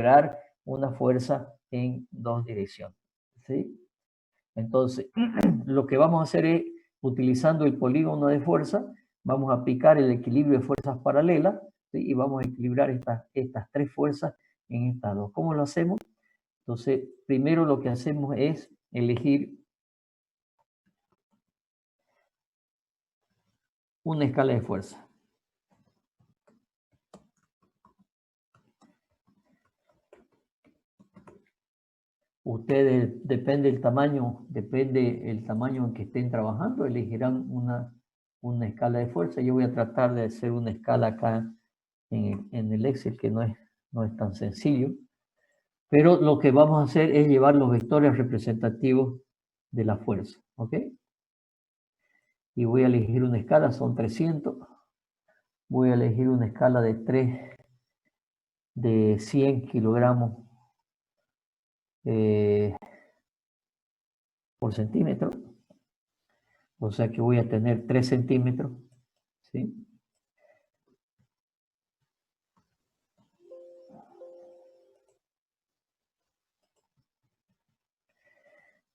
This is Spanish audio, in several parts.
crear una fuerza en dos direcciones, ¿sí? Entonces, lo que vamos a hacer es, utilizando el polígono de fuerza, vamos a aplicar el equilibrio de fuerzas paralelas, ¿sí? Y vamos a equilibrar estas tres fuerzas en estas dos. ¿Cómo lo hacemos? Entonces, primero lo que hacemos es elegir una escala de fuerza. Ustedes, depende el tamaño en que estén trabajando, elegirán una escala de fuerza. Yo voy a tratar de hacer una escala acá en el Excel, que no es tan sencillo. Pero lo que vamos a hacer es llevar los vectores representativos de la fuerza, ¿ok? Y voy a elegir una escala, son 300. Voy a elegir una escala de 100 kilogramos por centímetro. O sea que voy a tener 3 centímetros, ¿sí?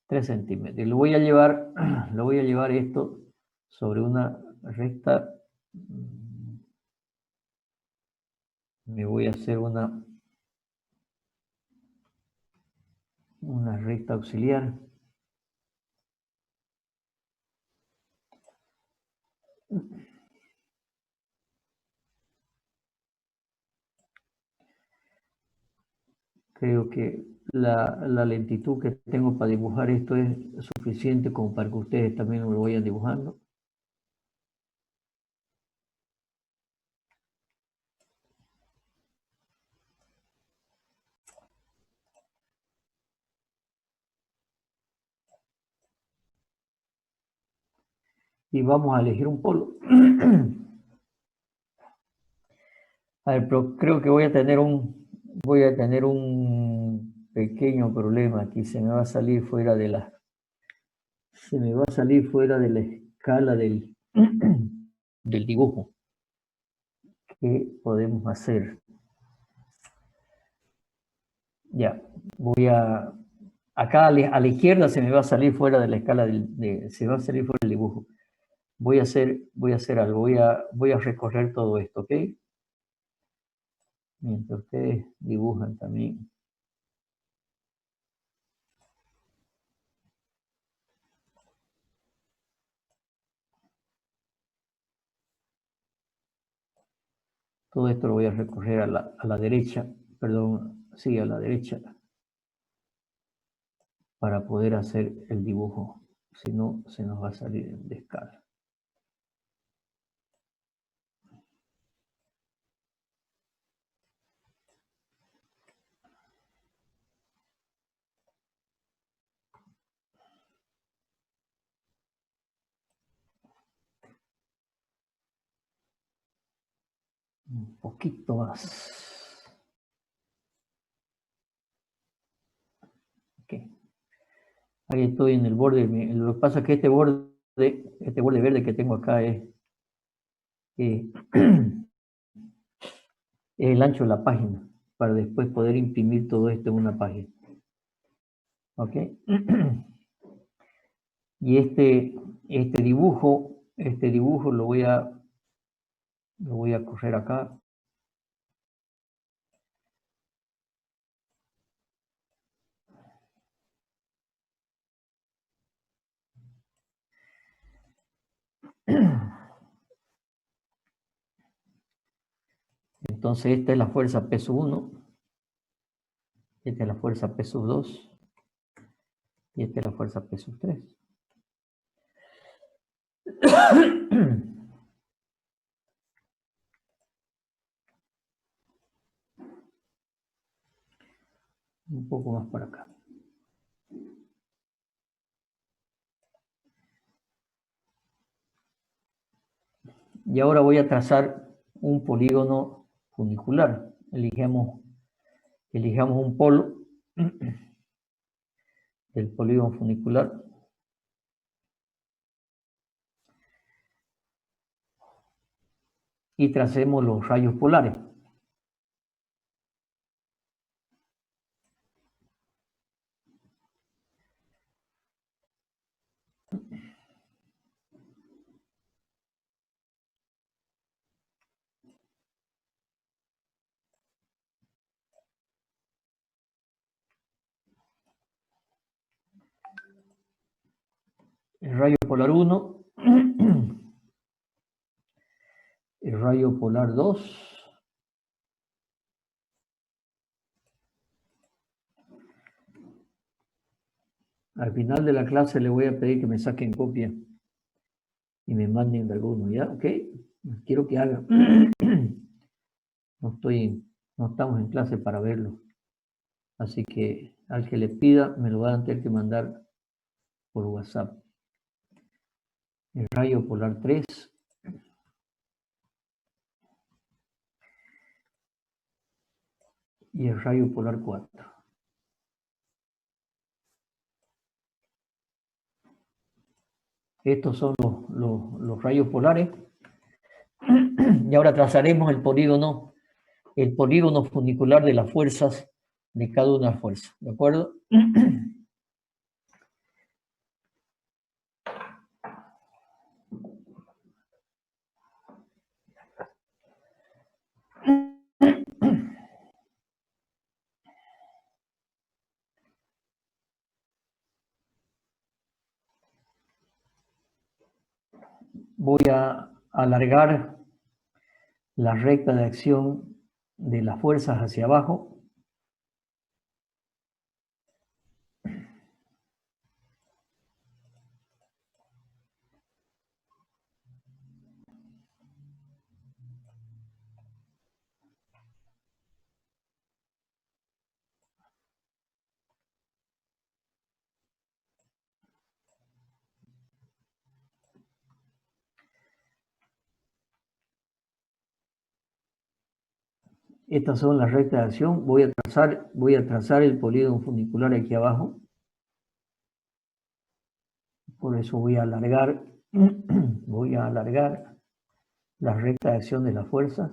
Tres centímetros. Y lo voy a llevar esto sobre una recta. Me voy a hacer una recta auxiliar. Creo que la lentitud que tengo para dibujar esto es suficiente como para que ustedes también lo vayan dibujando. Y vamos a elegir un polo. A ver, pero creo que voy a tener un pequeño problema aquí. Se me va a salir fuera de la escala del dibujo. ¿Qué podemos hacer? Ya, acá a la izquierda se me va a salir fuera de la escala se va a salir fuera del dibujo. Voy a hacer algo, voy a recorrer todo esto, ¿ok? Mientras ustedes dibujan también. Todo esto lo voy a recorrer a la derecha, perdón, sí, a la derecha, para poder hacer el dibujo. Si no, se nos va a salir de escala. Un poquito más. Okay. Ahí estoy en el borde. Lo que pasa es que este borde verde que tengo acá es el ancho de la página, para después poder imprimir todo esto en una página. ¿Ok? Y este dibujo lo voy a correr acá. Entonces esta es la fuerza peso 1, esta es la fuerza peso 2 y esta es la fuerza peso 3. Un poco más para acá. Y ahora voy a trazar un polígono funicular. Elijamos un polo del polígono funicular. Y tracemos los rayos polares. el rayo polar 1, el rayo polar 2, al final de la clase le voy a pedir que me saquen copia y me manden alguno, ¿ya? ¿Ok? Quiero que hagan. No estamos en clase para verlo. Así que al que le pida me lo van a tener que mandar por WhatsApp. El rayo polar 3. Y el rayo polar 4. Estos son los rayos polares. Y ahora trazaremos el polígono funicular de las fuerzas de cada una de las fuerzas. ¿De acuerdo? Voy a alargar la recta de acción de las fuerzas hacia abajo. Estas son las rectas de acción. Voy a trazar el polígono funicular aquí abajo. Por eso voy a alargar la recta de acción de las fuerzas.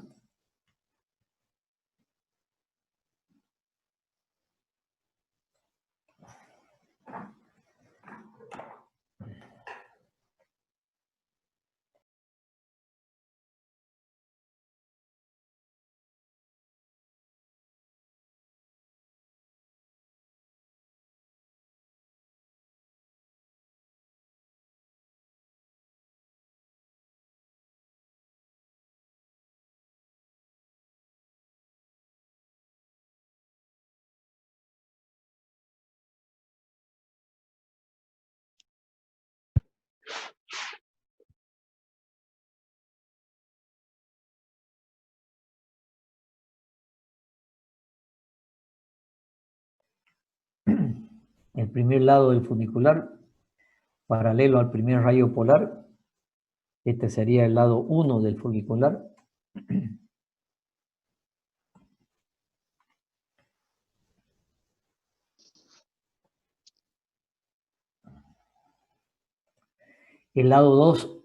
El primer lado del funicular, paralelo al primer rayo polar. Este sería el lado 1 del funicular. El lado 2,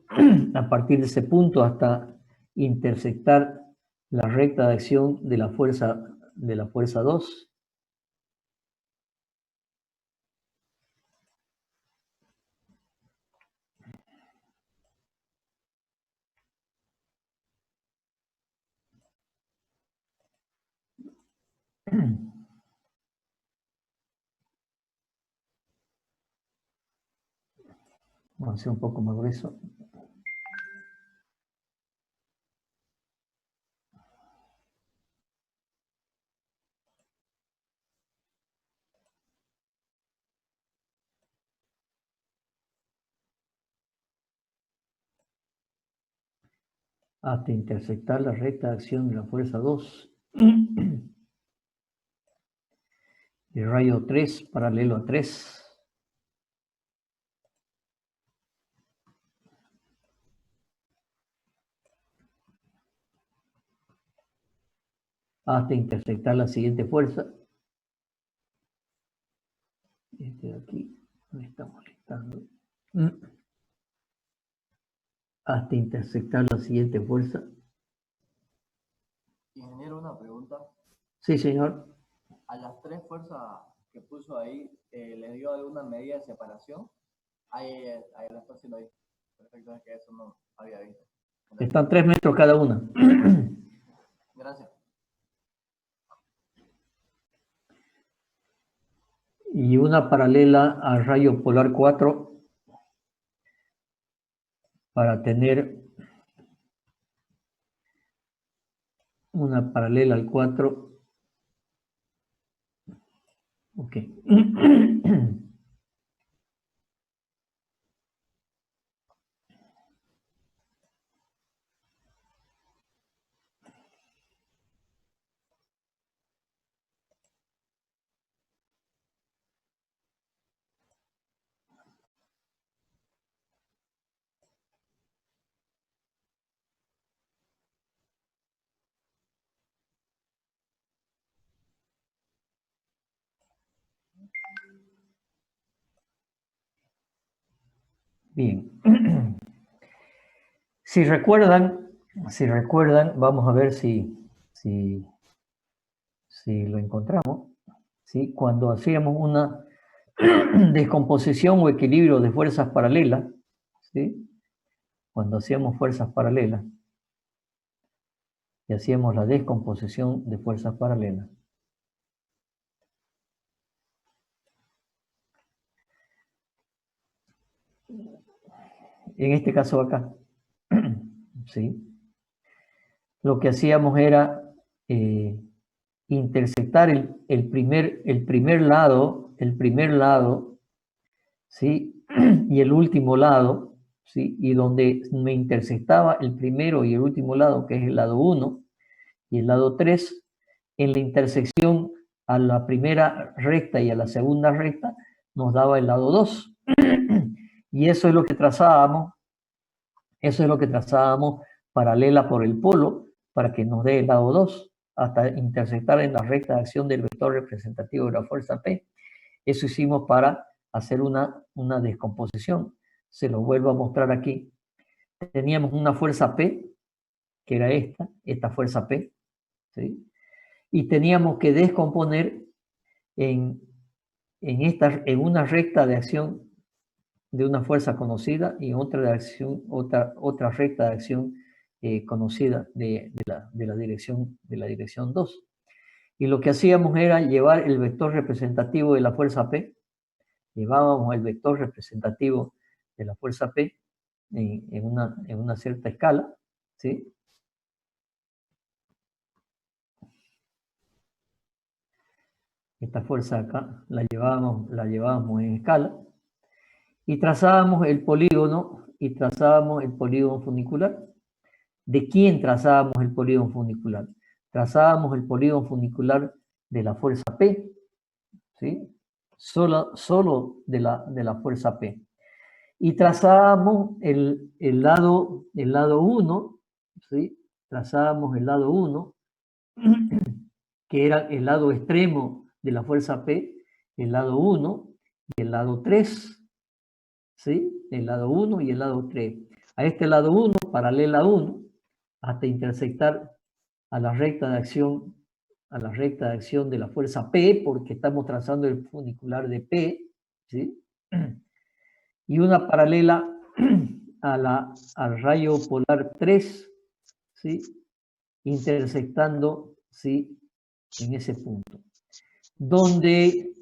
a partir de ese punto hasta intersectar la recta de acción de la fuerza 2. Vamos a hacer un poco más grueso. Hasta intersectar la recta de acción de la fuerza 2. El rayo 3, paralelo a 3. Hasta intersectar la siguiente fuerza. Este de aquí me está molestando. Hasta intersectar la siguiente fuerza. Ingeniero, una pregunta. Sí, señor. A las tres fuerzas que puso ahí, ¿le dio alguna medida de separación? Ahí lo está haciendo ahí. Perfecto, es que eso no había visto. Gracias. Están 3 metros cada una. Gracias. Y una paralela al rayo polar 4 para tener una paralela al 4. Ok. Bien. Si recuerdan, vamos a ver si lo encontramos. ¿Sí? Cuando hacíamos una descomposición o equilibrio de fuerzas paralelas, ¿sí? Cuando hacíamos fuerzas paralelas y hacíamos la descomposición de fuerzas paralelas, en este caso acá, ¿sí? Lo que hacíamos era intersectar el primer lado, ¿sí? Y el último lado, ¿sí? Y donde me intersectaba el primero y el último lado, que es el lado 1 y el lado 3, en la intersección a la primera recta y a la segunda recta, nos daba el lado 2. Y eso es lo que trazábamos, paralela por el polo, para que nos dé el lado 2, hasta intersectar en la recta de acción del vector representativo de la fuerza P. Eso hicimos para hacer una descomposición. Se lo vuelvo a mostrar aquí. Teníamos una fuerza P, que era esta fuerza P, ¿sí? Y teníamos que descomponer en una recta de acción de una fuerza conocida y otra recta de acción conocida de la dirección 2. Y lo que hacíamos era llevar el vector representativo de la fuerza P, llevábamos el vector representativo de la fuerza P en una cierta escala, ¿sí? Esta fuerza acá la llevábamos en escala y trazábamos el polígono funicular. ¿De quién trazábamos el polígono funicular? Trazábamos el polígono funicular de la fuerza P, ¿sí? Solo de la fuerza P. Y trazábamos el lado 1, ¿sí? Trazábamos el lado 1, que era el lado extremo de la fuerza P, el lado 1 y el lado 3, ¿sí? El lado 1 y el lado 3. A este lado 1, paralela a 1, hasta intersectar a la recta de acción de la fuerza P, porque estamos trazando el funicular de P, ¿sí? Y una paralela al rayo polar 3, ¿sí? Intersectando, ¿sí? En ese punto. Donde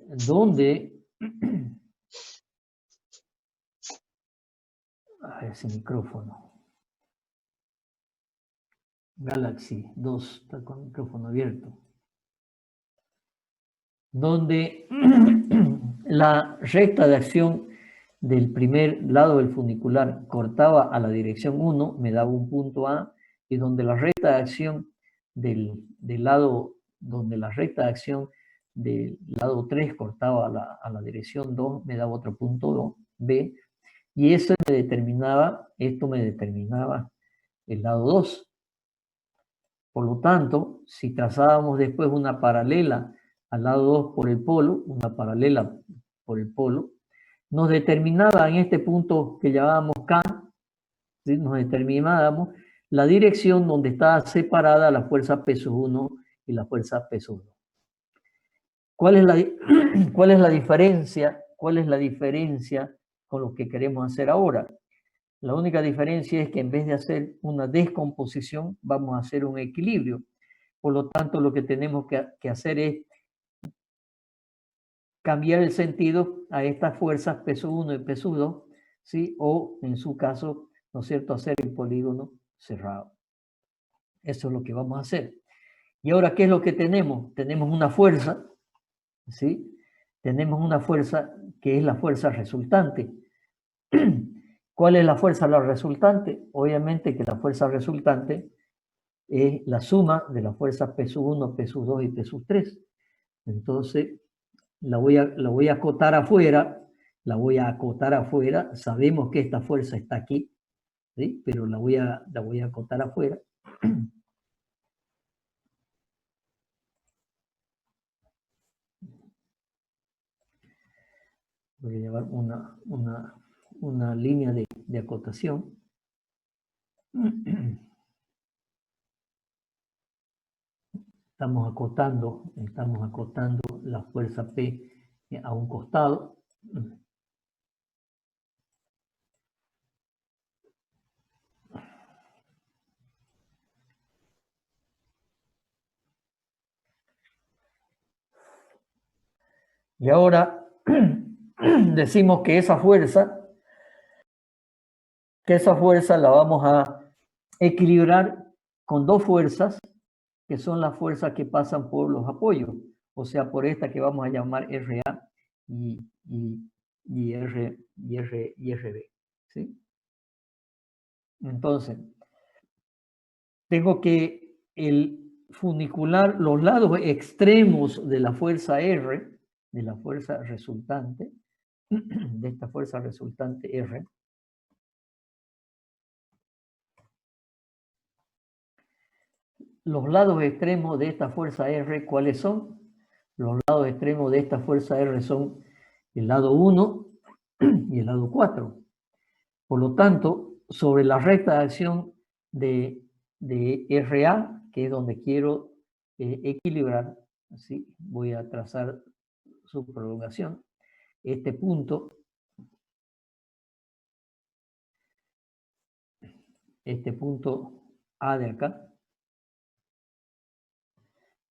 a ver ese micrófono. Galaxy 2 está con el micrófono abierto. Donde la recta de acción del primer lado del funicular cortaba a la dirección 1, me daba un punto A, y donde la recta de acción del lado 3 cortaba a la dirección 2, me daba otro punto B, y esto me determinaba el lado 2. Por lo tanto, si trazábamos después una paralela al lado 2 por el polo, nos determinaba en este punto que llamábamos K, ¿sí? Nos determinábamos la dirección donde estaba separada la fuerza P1 y la fuerza P2. ¿Cuál es la diferencia? ¿Cuál es la diferencia con lo que queremos hacer ahora? La única diferencia es que en vez de hacer una descomposición, vamos a hacer un equilibrio. Por lo tanto, lo que tenemos que hacer es cambiar el sentido a estas fuerzas P1 y P2, ¿sí? O en su caso, ¿no es cierto?, hacer el polígono cerrado. Eso es lo que vamos a hacer. Y ahora, ¿qué es lo que tenemos? Tenemos una fuerza, ¿sí? Tenemos una fuerza que es la fuerza resultante. ¿Cuál es la fuerza resultante? Obviamente que la fuerza resultante es la suma de las fuerzas P sub 1, P sub 2 y P sub 3. Entonces, la voy a acotar afuera, sabemos que esta fuerza está aquí, ¿sí? Pero la voy a acotar afuera. Voy a llevar una línea de acotación. Estamos acotando la fuerza P a un costado. Y ahora decimos que esa fuerza la vamos a equilibrar con dos fuerzas, que son las fuerzas que pasan por los apoyos, o sea, por esta que vamos a llamar RA y RB, ¿sí? Entonces, tengo que funicular los lados extremos de la fuerza R, de la fuerza resultante, de esta fuerza resultante R. Los lados extremos de esta fuerza R, ¿cuáles son? Los lados extremos de esta fuerza R son el lado 1 y el lado 4. Por lo tanto, sobre la recta de acción de RA, que es donde quiero equilibrar, ¿sí? Voy a trazar su prolongación. Este punto A de acá,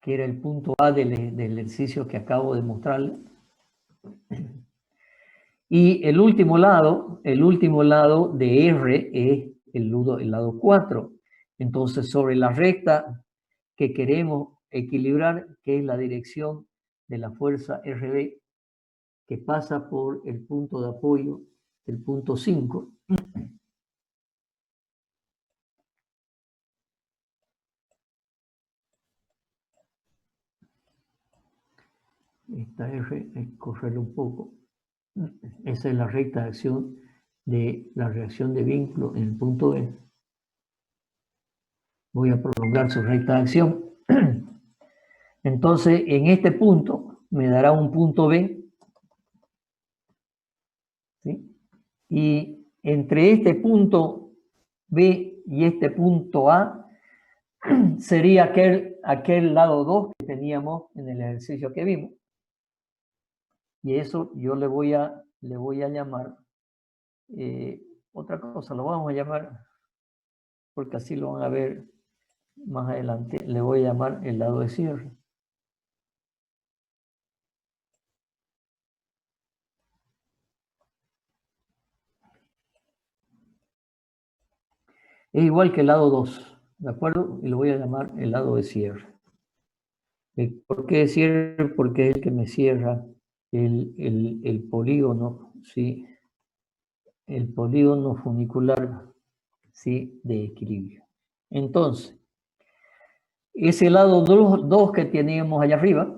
que era el punto A del ejercicio que acabo de mostrarle. Y el último lado de R es el lado 4. Entonces, sobre la recta que queremos equilibrar, que es la dirección de la fuerza RB, que pasa por el punto de apoyo, el punto 5. Esta R, hay que correrlo un poco. Esa es la recta de acción de la reacción de vínculo en el punto B. Voy a prolongar su recta de acción. Entonces, en este punto me dará un punto B, ¿sí? Y entre este punto B y este punto A sería aquel lado 2 que teníamos en el ejercicio que vimos. Y eso yo le voy a llamar otra cosa, lo vamos a llamar, porque así lo van a ver más adelante, le voy a llamar el lado de cierre. Es igual que el lado 2, ¿de acuerdo? Y lo voy a llamar el lado de cierre. ¿Por qué de cierre? Porque es el que me cierra el polígono, ¿sí? El polígono funicular, ¿sí? De equilibrio. Entonces, ese lado 2 que teníamos allá arriba,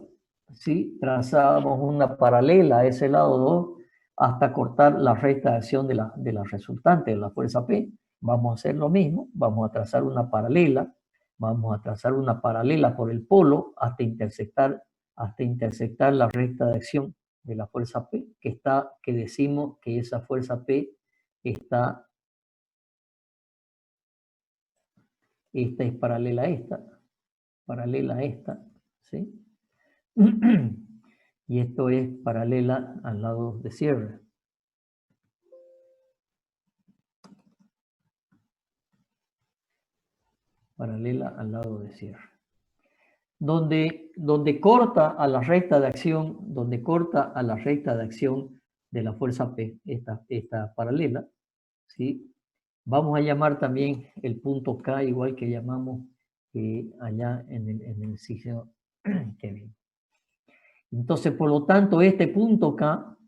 ¿sí? Trazábamos una paralela a ese lado 2 hasta cortar la recta de acción de la resultante, de la fuerza P. Vamos a hacer lo mismo, vamos a trazar una paralela por el polo hasta intersectar la recta de acción de la fuerza P, que decimos que esa fuerza P esta es paralela a esta, ¿sí? Y esto es paralela al lado de cierre. Paralela al lado de cierre. Donde corta a la recta de acción, de la fuerza P, esta paralela, ¿sí? Vamos a llamar también el punto K, igual que llamamos allá en el sitio que vimos. Entonces, por lo tanto, este punto K,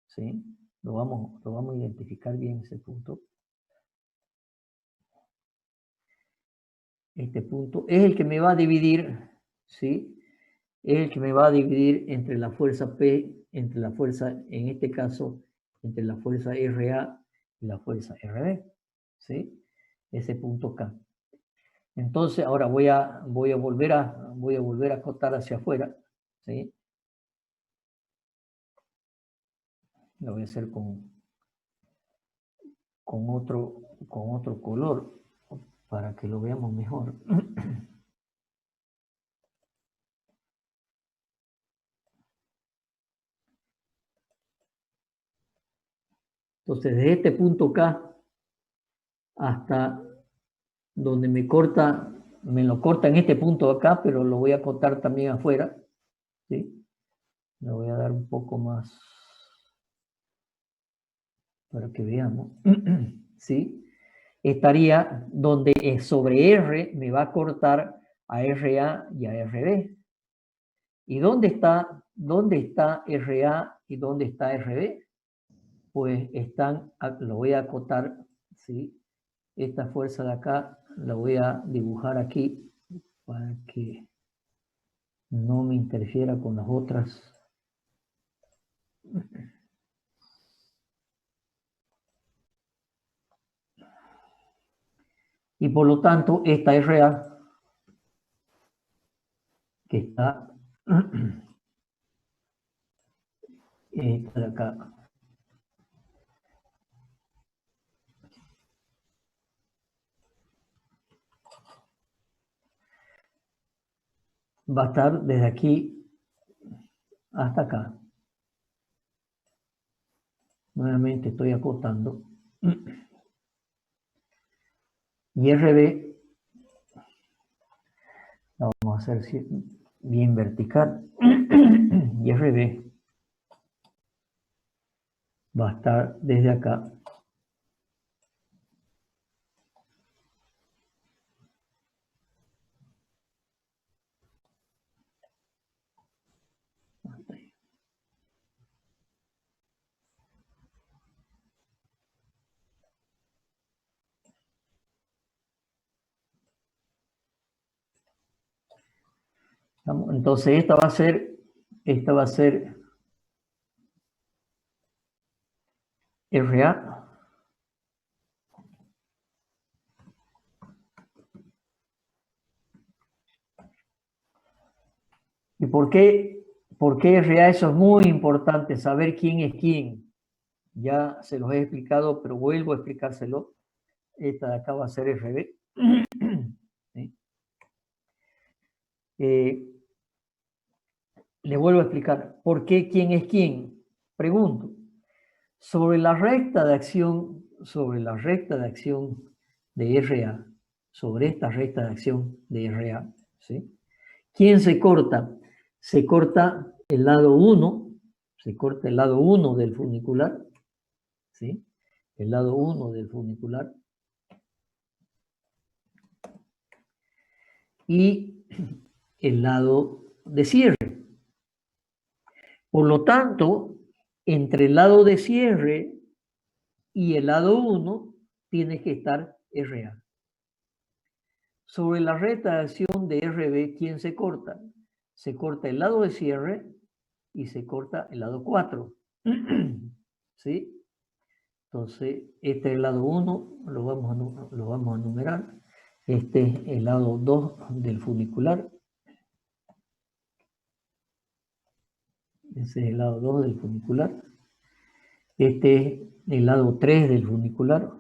¿sí? Lo vamos a identificar bien ese punto. Este punto es el que me va a dividir, ¿sí? Es el que me va a dividir entre la fuerza P, entre la fuerza, en este caso, entre la fuerza RA y la fuerza RB, ¿sí? Ese punto K. Entonces, ahora voy a volver a acotar hacia afuera, ¿sí? Lo voy a hacer con otro color para que lo veamos mejor. Entonces, desde este punto K hasta donde me lo corta en este punto acá, pero lo voy a cortar también afuera, ¿sí? Le voy a dar un poco más para que veamos, ¿sí? Estaría donde sobre R me va a cortar a RA y a RB. ¿Y dónde está RA y dónde está RB? Pues lo voy a acotar, ¿sí? Esta fuerza de acá la voy a dibujar aquí para que no me interfiera con las otras. Y por lo tanto, esta RA, que está esta de acá, va a estar desde aquí hasta acá. Nuevamente estoy acotando. Y RB, la vamos a hacer bien vertical. Y RB va a estar desde acá. Entonces esta va a ser RA. ¿Y por qué RA? Eso es muy importante, saber quién es quién. Ya se los he explicado, pero vuelvo a explicárselo. Esta de acá va a ser RB. ¿Sí? Le vuelvo a explicar. ¿Por qué quién es quién? Pregunto. Sobre la recta de acción de RA, sobre esta recta de acción de RA, ¿sí? ¿Quién se corta? Se corta el lado 1, del funicular, ¿sí? El lado 1 del funicular. Y el lado de cierre. Por lo tanto, entre el lado de cierre y el lado 1 tiene que estar RA. Sobre la recta de acción de RB, ¿quién se corta? Se corta el lado de cierre y se corta el lado 4. ¿Sí? Entonces, este es el lado 1, lo vamos a numerar. Este es el lado 2 del funicular. Ese es el lado 2 del funicular. Este es el lado 3 del funicular.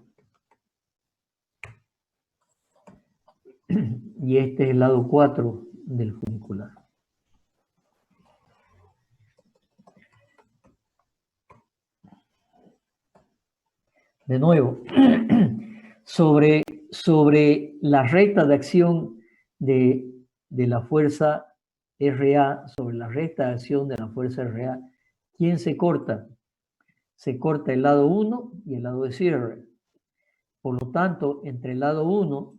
Y este es el lado 4 del funicular. De nuevo, sobre la recta de acción de la fuerza RA, sobre la recta de acción de la fuerza RA, ¿quién se corta? se corta el lado 1 y el lado de cierre. Por lo tanto, entre el lado 1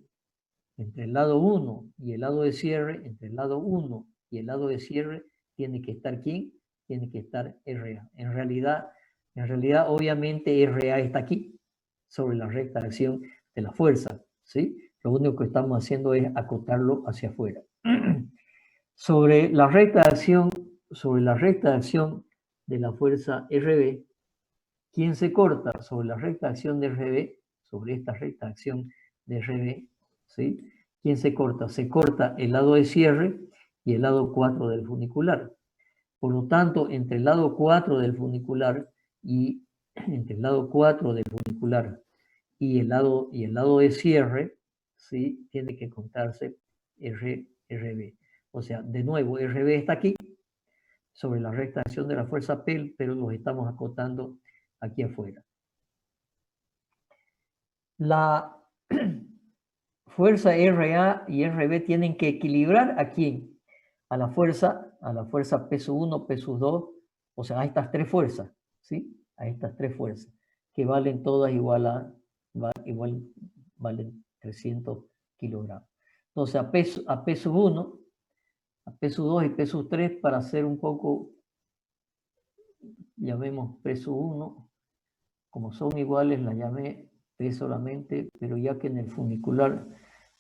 y el lado de cierre, entre el lado 1 y el lado de cierre, tiene que estar ¿quién? Tiene que estar RA. En realidad, obviamente, RA está aquí, sobre la recta de acción de la fuerza, ¿sí? Lo único que estamos haciendo es acotarlo hacia afuera. Sobre la recta de acción de la fuerza RB, ¿quién se corta? Sobre la recta de acción de RB, sobre esta recta de acción de RB, ¿sí? ¿Quién se corta? Se corta el lado de cierre y el lado 4 del funicular. Por lo tanto, entre el lado 4 del funicular y entre el lado 4 del funicular y el lado de cierre, ¿sí? Tiene que contarse RB. O sea, de nuevo, RB está aquí, sobre la recta de acción de la fuerza P, pero los estamos acotando aquí afuera. La fuerza RA y RB tienen que equilibrar ¿a quién? A la fuerza peso 1, peso 2, o sea, a estas tres fuerzas, ¿sí? A estas tres fuerzas, que valen todas igual valen 300 kilogramos. Entonces, a peso 1, a peso 2 y peso 3, para hacer un poco, llamemos peso 1, como son iguales, la llamé P solamente, pero ya que en el funicular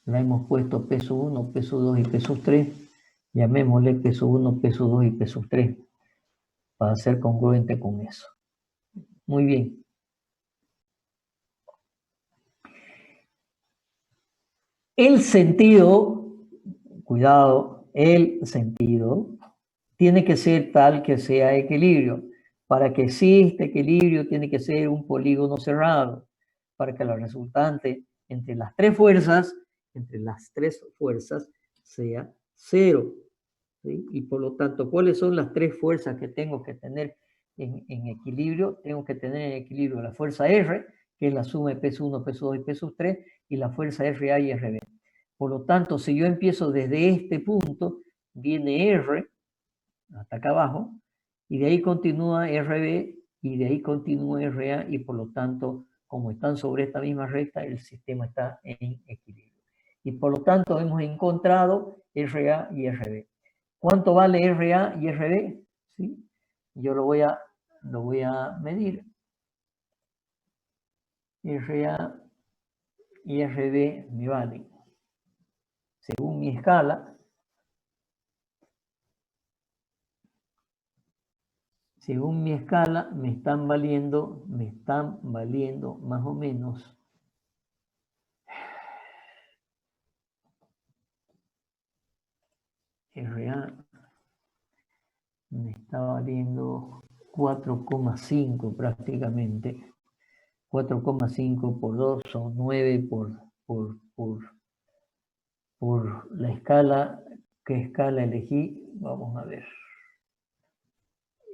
la hemos puesto peso 1, peso 2 y peso 3, llamémosle peso 1, peso 2 y peso 3, para ser congruente con eso. Muy bien. El sentido, cuidado, el sentido tiene que ser tal que sea equilibrio. Para que exista equilibrio tiene que ser un polígono cerrado, para que la resultante entre las tres fuerzas sea 0. ¿Sí? Y por lo tanto, ¿cuáles son las tres fuerzas que tengo que tener en equilibrio? Tengo que tener en equilibrio la fuerza R, que es la suma de peso 1, peso 2 y peso 3, y la fuerza RA y RB. Por lo tanto, si yo empiezo desde este punto, viene R hasta acá abajo, y de ahí continúa RB, y de ahí continúa RA, y por lo tanto, como están sobre esta misma recta, el sistema está en equilibrio. Y por lo tanto, hemos encontrado RA y RB. ¿Cuánto vale RA y RB? ¿Sí? Yo lo voy a medir. RA y RB me valen, según mi escala, me están valiendo más o menos RA me está valiendo 4,5 prácticamente. 4,5 por 2 son 9 por la escala. ¿Qué escala elegí? Vamos a ver.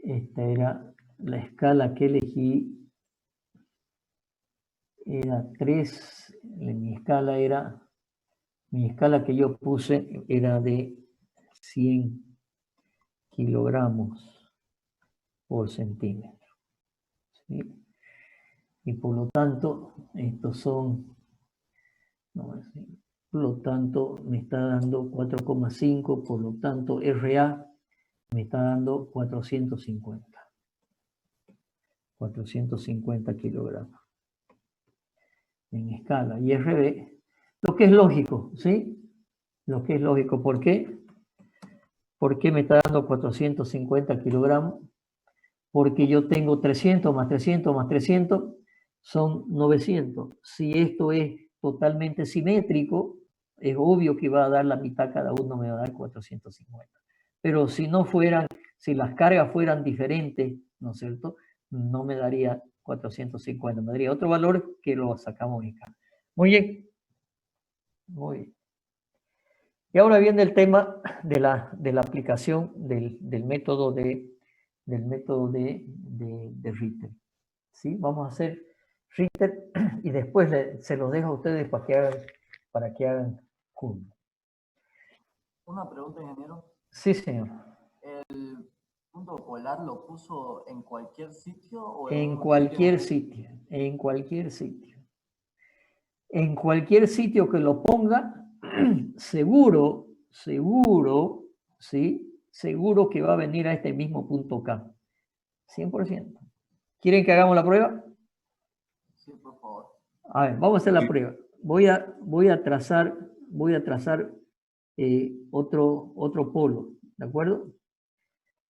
Esta era la escala que elegí. Era 3. Mi escala que yo puse era de 100 kilogramos por centímetro. ¿Sí? Y por lo tanto, estos son, por lo tanto, me está dando 4,5, por lo tanto, RA me está dando 450 kilogramos en escala. Y RB, lo que es lógico, ¿sí? Lo que es lógico. ¿Por qué? ¿Por qué me está dando 450 kilogramos? Porque yo tengo 300 más 300 más 300 son 900. Si esto es totalmente simétrico, es obvio que va a dar la mitad cada uno, me va a dar 450. Pero si no fueran, si las cargas fueran diferentes, ¿no es cierto? No me daría 450, me daría otro valor que lo sacamos en acá. Muy bien. Muy bien. Y ahora viene el tema de la aplicación del método de Ritter. ¿Sí? Vamos a hacer Ritter y después se los dejo a ustedes para que hagan Una pregunta, ingeniero. Sí, señor. El punto polar lo puso en cualquier sitio o En un cualquier sitio, en cualquier sitio. En cualquier sitio que lo ponga, seguro, ¿sí? Seguro que va a venir a este mismo punto K. 100%. ¿Quieren que hagamos la prueba? Sí, por favor. A ver, vamos a hacer la prueba. Voy a trazar otro polo, ¿de acuerdo?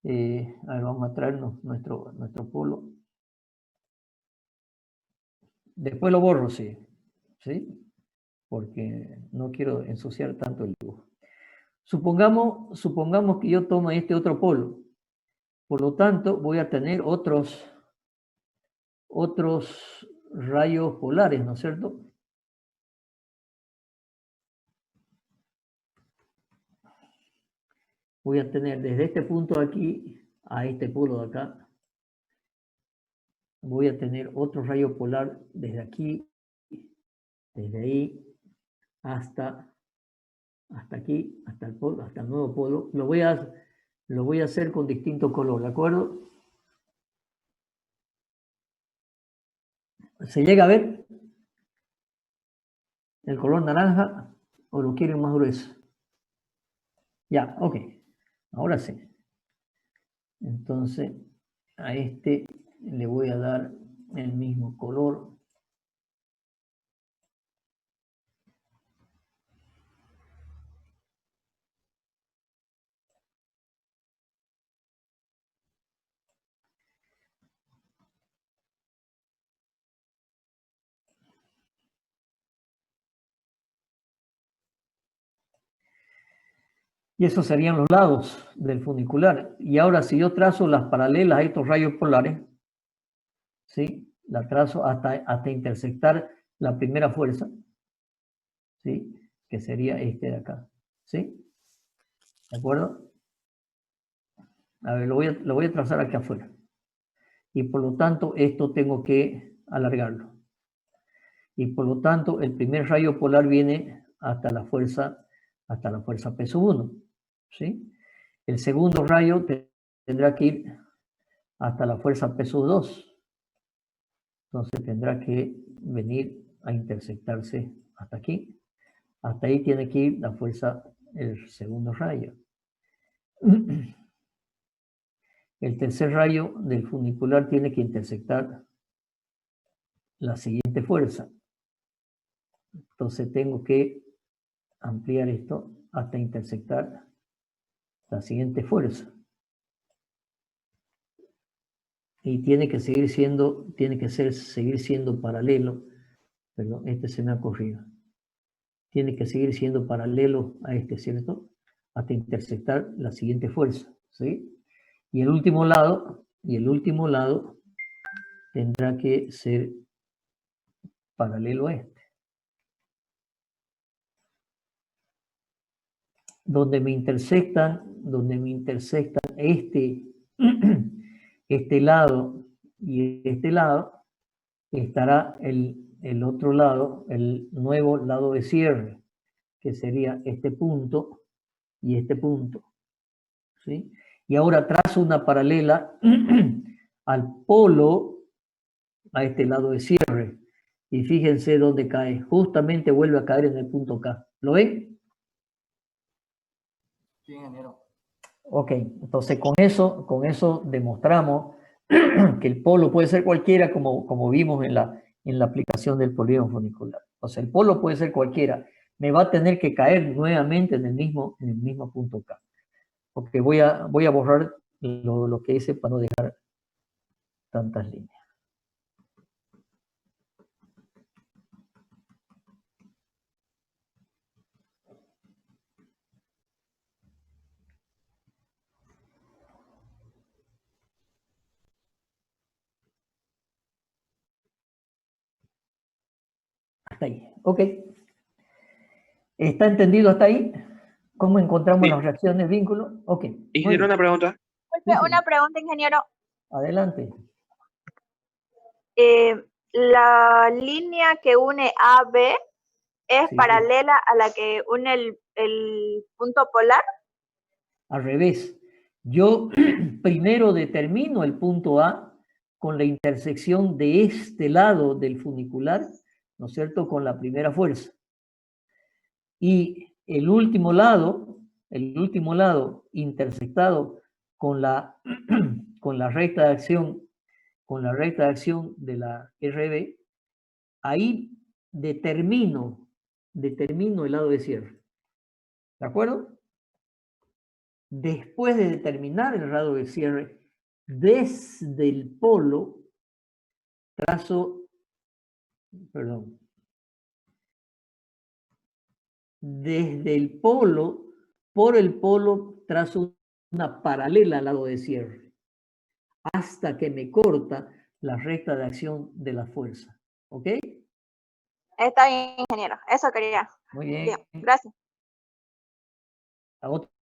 A ver, vamos a traernos nuestro polo. Después lo borro, sí. ¿Sí? Porque no quiero ensuciar tanto el dibujo. Supongamos que yo tomo este otro polo. Por lo tanto, voy a tener otros rayos polares, ¿no es cierto? Voy a tener desde este punto de aquí a este polo de acá. Voy a tener otro rayo polar desde aquí, desde ahí hasta aquí, hasta el polo, hasta el nuevo polo. Lo voy a hacer con distinto color, ¿de acuerdo? ¿Se llega a ver el color naranja o lo quieren más grueso? Ya, ok. Ahora sí. Entonces, a este le voy a dar el mismo color. Y esos serían los lados del funicular. Y ahora si yo trazo las paralelas a estos rayos polares, ¿sí? La trazo hasta intersectar la primera fuerza, ¿sí? Que sería este de acá, ¿sí? ¿De acuerdo? A ver, lo voy a trazar aquí afuera. Y por lo tanto, esto tengo que alargarlo. Y por lo tanto, el primer rayo polar viene hasta la fuerza peso 1, ¿sí? El segundo rayo tendrá que ir hasta la fuerza peso 2. Entonces tendrá que venir a intersectarse hasta aquí. Hasta ahí tiene que ir la fuerza, el segundo rayo. El tercer rayo del funicular tiene que intersectar la siguiente fuerza. Entonces tengo que ampliar esto hasta intersectar la siguiente fuerza. Y tiene que seguir siendo paralelo. Perdón, este se me ha corrido. Tiene que seguir siendo paralelo a este, ¿cierto? Hasta intersectar la siguiente fuerza, ¿sí? Y el último lado tendrá que ser paralelo a este. Donde me intersectan este lado y este lado, estará el otro lado, el nuevo lado de cierre, que sería este punto y este punto, ¿sí? Y ahora trazo una paralela al polo, a este lado de cierre, y fíjense dónde cae, justamente vuelve a caer en el punto K. ¿Lo ven? Sí, ingeniero. Ok, entonces con eso demostramos que el polo puede ser cualquiera, como vimos en la aplicación del polígono funicular. O sea, el polo puede ser cualquiera. Me va a tener que caer nuevamente en el mismo punto K. Porque voy a borrar lo que hice para no dejar tantas líneas. Hasta ahí. Ok. ¿Está entendido hasta ahí? ¿Cómo encontramos Sí. las reacciones vínculo? Ok. Ingeniero, una pregunta. Sí, sí. Una pregunta, ingeniero. Adelante. La línea que une AB es Sí. paralela a la que une el punto polar. Al revés. Yo primero determino el punto A con la intersección de este lado del funicular, ¿no es cierto?, con la primera fuerza. Y el último lado intersectado con la, con la recta de acción, de la RB, ahí determino el lado de cierre. ¿De acuerdo? Después de determinar el lado de cierre, desde el polo, desde el polo, por el polo, trazo una paralela al lado de cierre, hasta que me corta la recta de acción de la fuerza. ¿Ok? Está bien, ingeniero. Eso quería. Muy bien. Bien, gracias.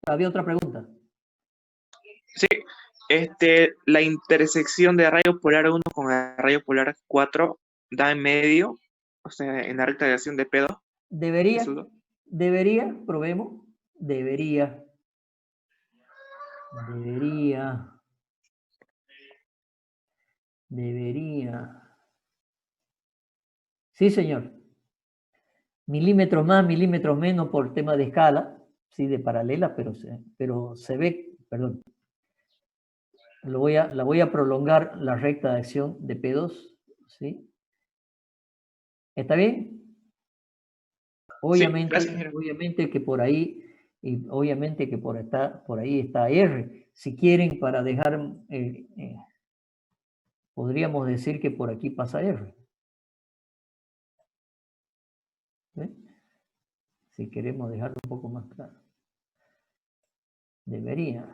¿Había otra pregunta? Sí, la intersección de rayo polar 1 con el rayo polar 4 da en medio, o sea, en la recta de acción de P2. Debería, probemos. Debería. Sí, señor. Milímetros más, milímetros menos por tema de escala, sí, de paralela, pero se ve, perdón. La voy a prolongar la recta de acción de P2, ¿sí? ¿Está bien? Obviamente, sí, obviamente que por ahí, y obviamente que por ahí está R. Si quieren, para dejar, podríamos decir que por aquí pasa R. ¿Sí? Si queremos dejarlo un poco más claro. Debería.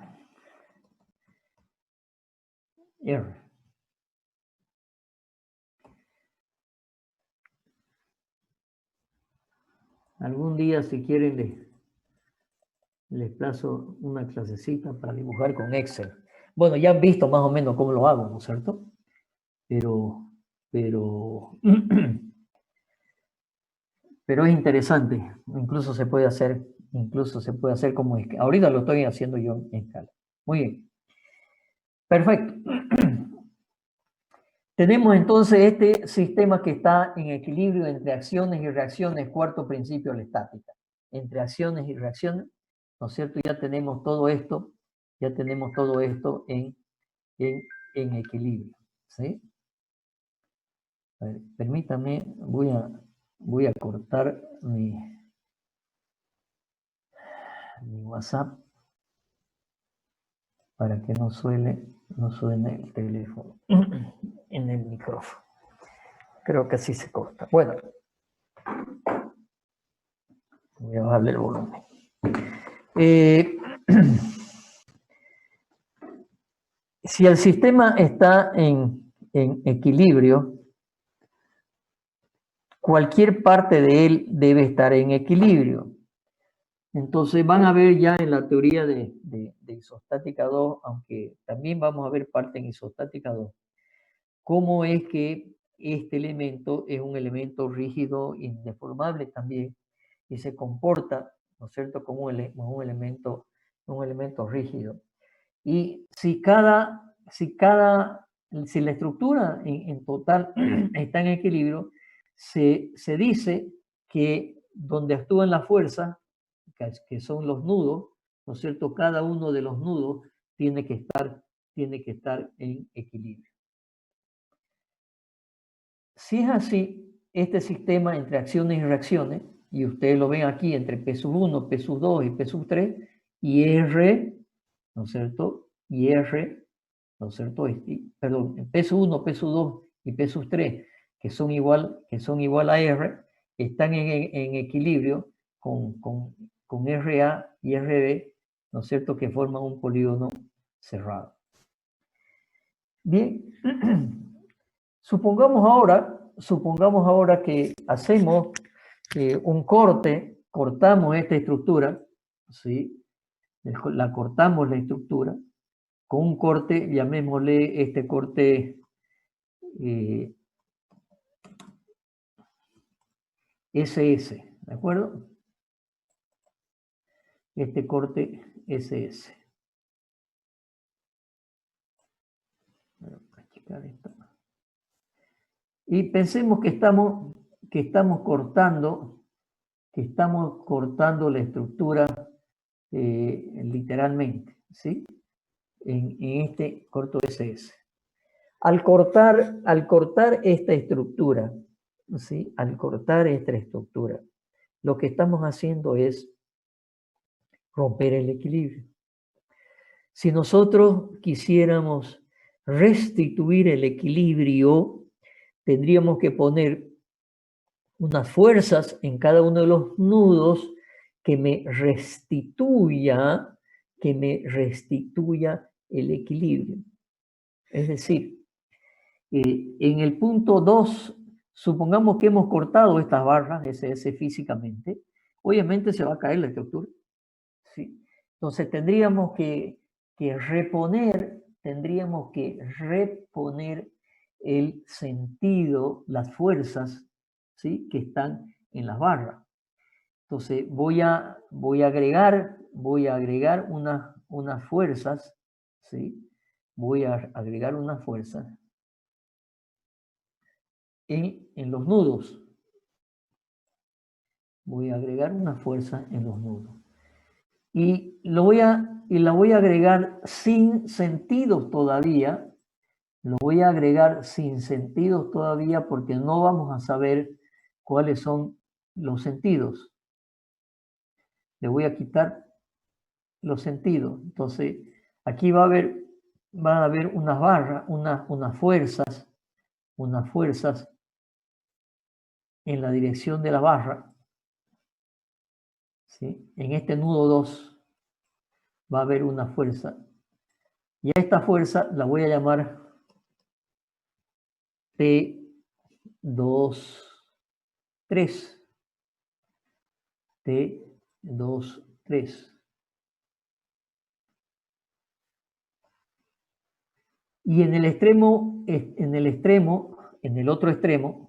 R. Algún día, si quieren, les plazo una clasecita para dibujar con Excel. Bueno, ya han visto más o menos cómo lo hago, ¿no es cierto? Pero es interesante. Incluso se puede hacer como es. Ahorita lo estoy haciendo yo en escala. Muy bien. Perfecto. Tenemos entonces este sistema que está en equilibrio entre acciones y reacciones, cuarto principio de la estática. Entre acciones y reacciones, ¿no es cierto? Ya tenemos todo esto en equilibrio. ¿Sí? A ver, permítame, voy a cortar mi WhatsApp para que no suene el teléfono en el micrófono. Creo que así se corta. Bueno, voy a bajarle el volumen. Si el sistema está en equilibrio, cualquier parte de él debe estar en equilibrio. Entonces van a ver ya en la teoría de isostática 2, aunque también vamos a ver parte en isostática 2, cómo es que este elemento es un elemento rígido, indeformable también, y se comporta, ¿no es cierto?, como un elemento rígido. Y si la estructura en total está en equilibrio, se dice que donde actúan las fuerzas, que son los nudos, ¿no es cierto?, cada uno de los nudos tiene que estar en equilibrio. Si es así, este sistema entre acciones y reacciones, y ustedes lo ven aquí entre P1, P2 y P3, y R, ¿no es cierto?, y R, ¿no es cierto?, perdón, P1, P2 y P3, que son igual a R, están en equilibrio con RA y RB, ¿no es cierto?, que forman un polígono cerrado. Bien, supongamos ahora que hacemos un corte, cortamos esta estructura, ¿sí? Cortamos la estructura, con un corte, llamémosle este corte SS, ¿de acuerdo? Este corte SS. modificar esto. Y pensemos que estamos cortando la estructura literalmente, ¿sí? En este corto SS. Al cortar esta estructura, ¿sí? Al cortar esta estructura, lo que estamos haciendo es romper el equilibrio. Si nosotros quisiéramos restituir el equilibrio, tendríamos que poner unas fuerzas en cada uno de los nudos que me restituya el equilibrio. Es decir, en el punto 2, supongamos que hemos cortado estas barras SS físicamente, obviamente se va a caer la estructura, ¿sí? Entonces tendríamos que reponer el sentido, las fuerzas, ¿sí? Que están en las barras. Entonces voy a agregar unas fuerzas, ¿sí? Voy a agregar unas fuerzas en los nudos. Voy a agregar una fuerza en los nudos. Y la voy a agregar sin sentidos todavía. Lo voy a agregar sin sentidos todavía porque no vamos a saber cuáles son los sentidos. Le voy a quitar los sentidos. Entonces, aquí van a haber unas barras, unas fuerzas en la dirección de la barra. ¿Sí? En este nudo 2 va a haber una fuerza. Y a esta fuerza la voy a llamar T2, 3. T2, 3. Y en el otro extremo,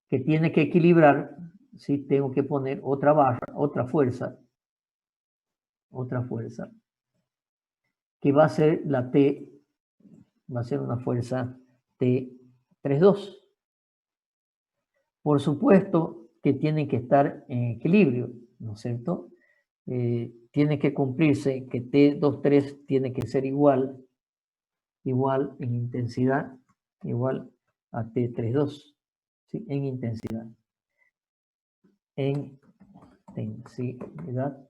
que tiene que equilibrar, ¿sí? Tengo que poner otra barra, otra fuerza, que va a ser la T, va a ser una fuerza T32. Por supuesto que tienen que estar en equilibrio, ¿no es cierto? Tiene que cumplirse que T23 tiene que ser igual en intensidad, igual a T32, ¿sí? En intensidad. En intensidad,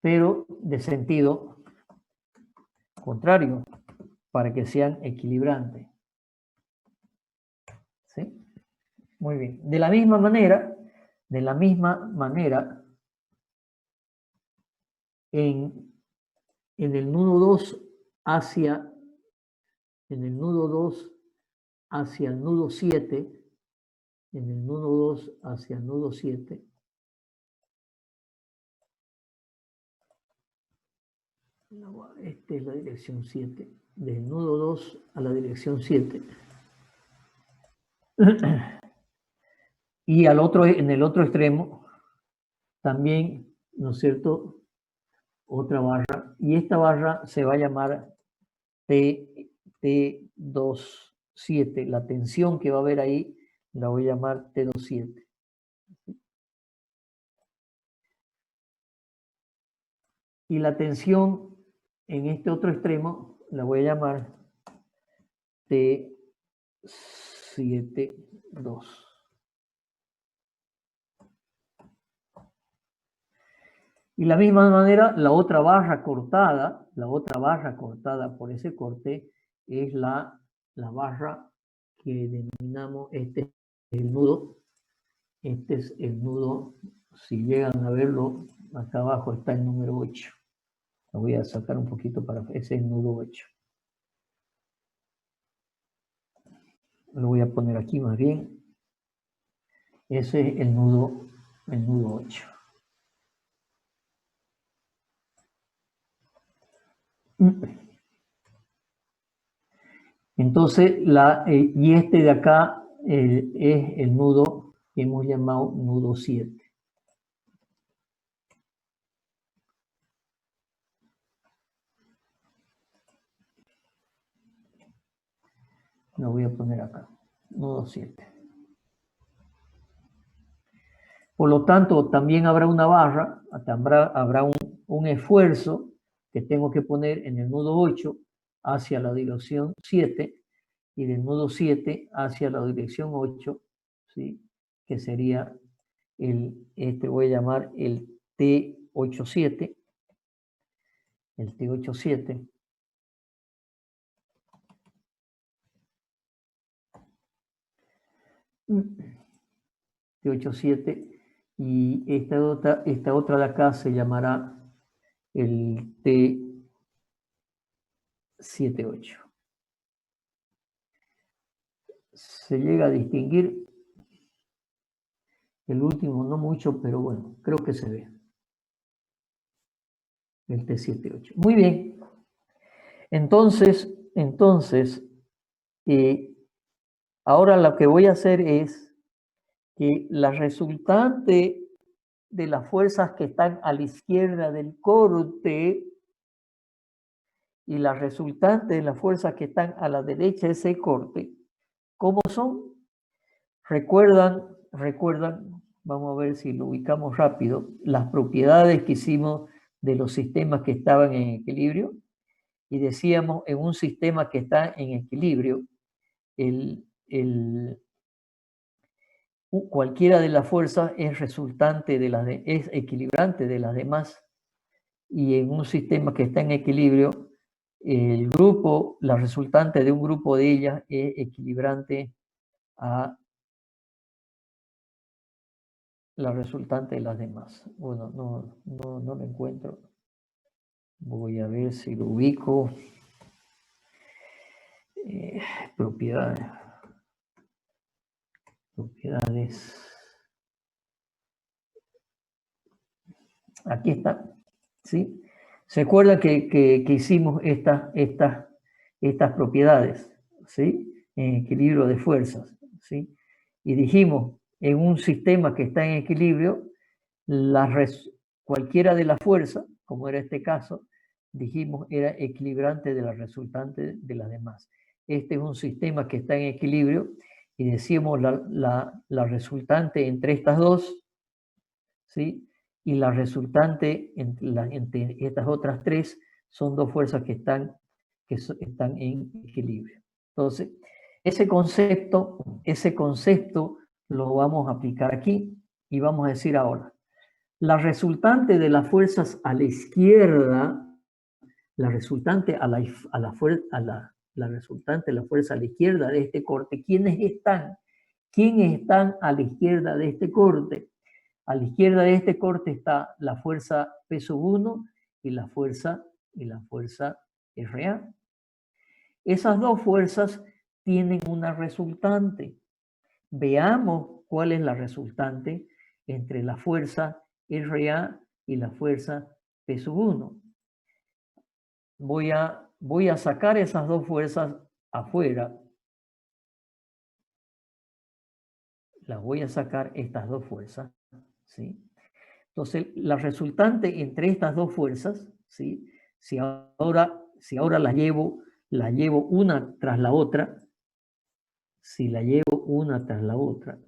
pero de sentido contrario, para que sean equilibrantes. ¿Sí? Muy bien. De la misma manera, en el nudo 2 hacia el nudo 7, esta es la dirección 7, del nudo 2 a la dirección 7. Y en el otro extremo, también, ¿no es cierto?, otra barra. Y esta barra se va a llamar T27. La tensión que va a haber ahí la voy a llamar T27. Y la tensión en este otro extremo la voy a llamar T72. Y de la misma manera, la otra barra cortada por ese corte es la barra que denominamos, este es el nudo, si llegan a verlo, acá abajo está el número 8. Lo voy a sacar un poquito para, ese es el nudo 8. Lo voy a poner aquí más bien. Ese es el nudo 8. Entonces, y este de acá es el nudo que hemos llamado nudo 7. Lo voy a poner acá, nodo 7. Por lo tanto, también habrá una barra, habrá un esfuerzo que tengo que poner en el nodo 8 hacia la dirección 7 y del nodo 7 hacia la dirección 8, ¿sí? Que sería voy a llamar el T87, el T87. T87 y esta otra de acá se llamará el T78. Se llega a distinguir el último, no mucho, pero bueno, creo que se ve. El T78. Muy bien. Entonces, ahora lo que voy a hacer es que la resultante de las fuerzas que están a la izquierda del corte y la resultante de las fuerzas que están a la derecha de ese corte, ¿cómo son? Recuerdan, vamos a ver si lo ubicamos rápido, las propiedades que hicimos de los sistemas que estaban en equilibrio. Y decíamos, en un sistema que está en equilibrio, cualquiera de las fuerzas es resultante es equilibrante de las demás. Y en un sistema que está en equilibrio, la resultante de un grupo de ellas es equilibrante a la resultante de las demás. Bueno, no lo encuentro. Voy a ver si lo ubico. Propiedades. Aquí está. ¿Sí? ¿Se acuerdan que hicimos estas propiedades? ¿Sí? En equilibrio de fuerzas. ¿Sí? Y dijimos, en un sistema que está en equilibrio, cualquiera de las fuerzas, como era este caso, dijimos era equilibrante de la resultante de las demás. Este es un sistema que está en equilibrio y decimos la resultante entre estas dos, ¿sí? Y la resultante entre estas otras tres son dos fuerzas que están en equilibrio. Entonces, ese concepto lo vamos a aplicar aquí y vamos a decir ahora, la resultante de las fuerzas a la izquierda, la resultante de la fuerza a la izquierda de este corte, ¿quiénes están? ¿Quiénes están a la izquierda de este corte? A la izquierda de este corte está la fuerza P1 y la fuerza RA. Esas dos fuerzas tienen una resultante. Veamos cuál es la resultante entre la fuerza RA y la fuerza P1. Voy a sacar esas dos fuerzas afuera. Las voy a sacar estas dos fuerzas, ¿sí? Entonces, la resultante entre estas dos fuerzas, ¿sí? Si ahora la llevo una tras la otra, si la llevo una tras la otra,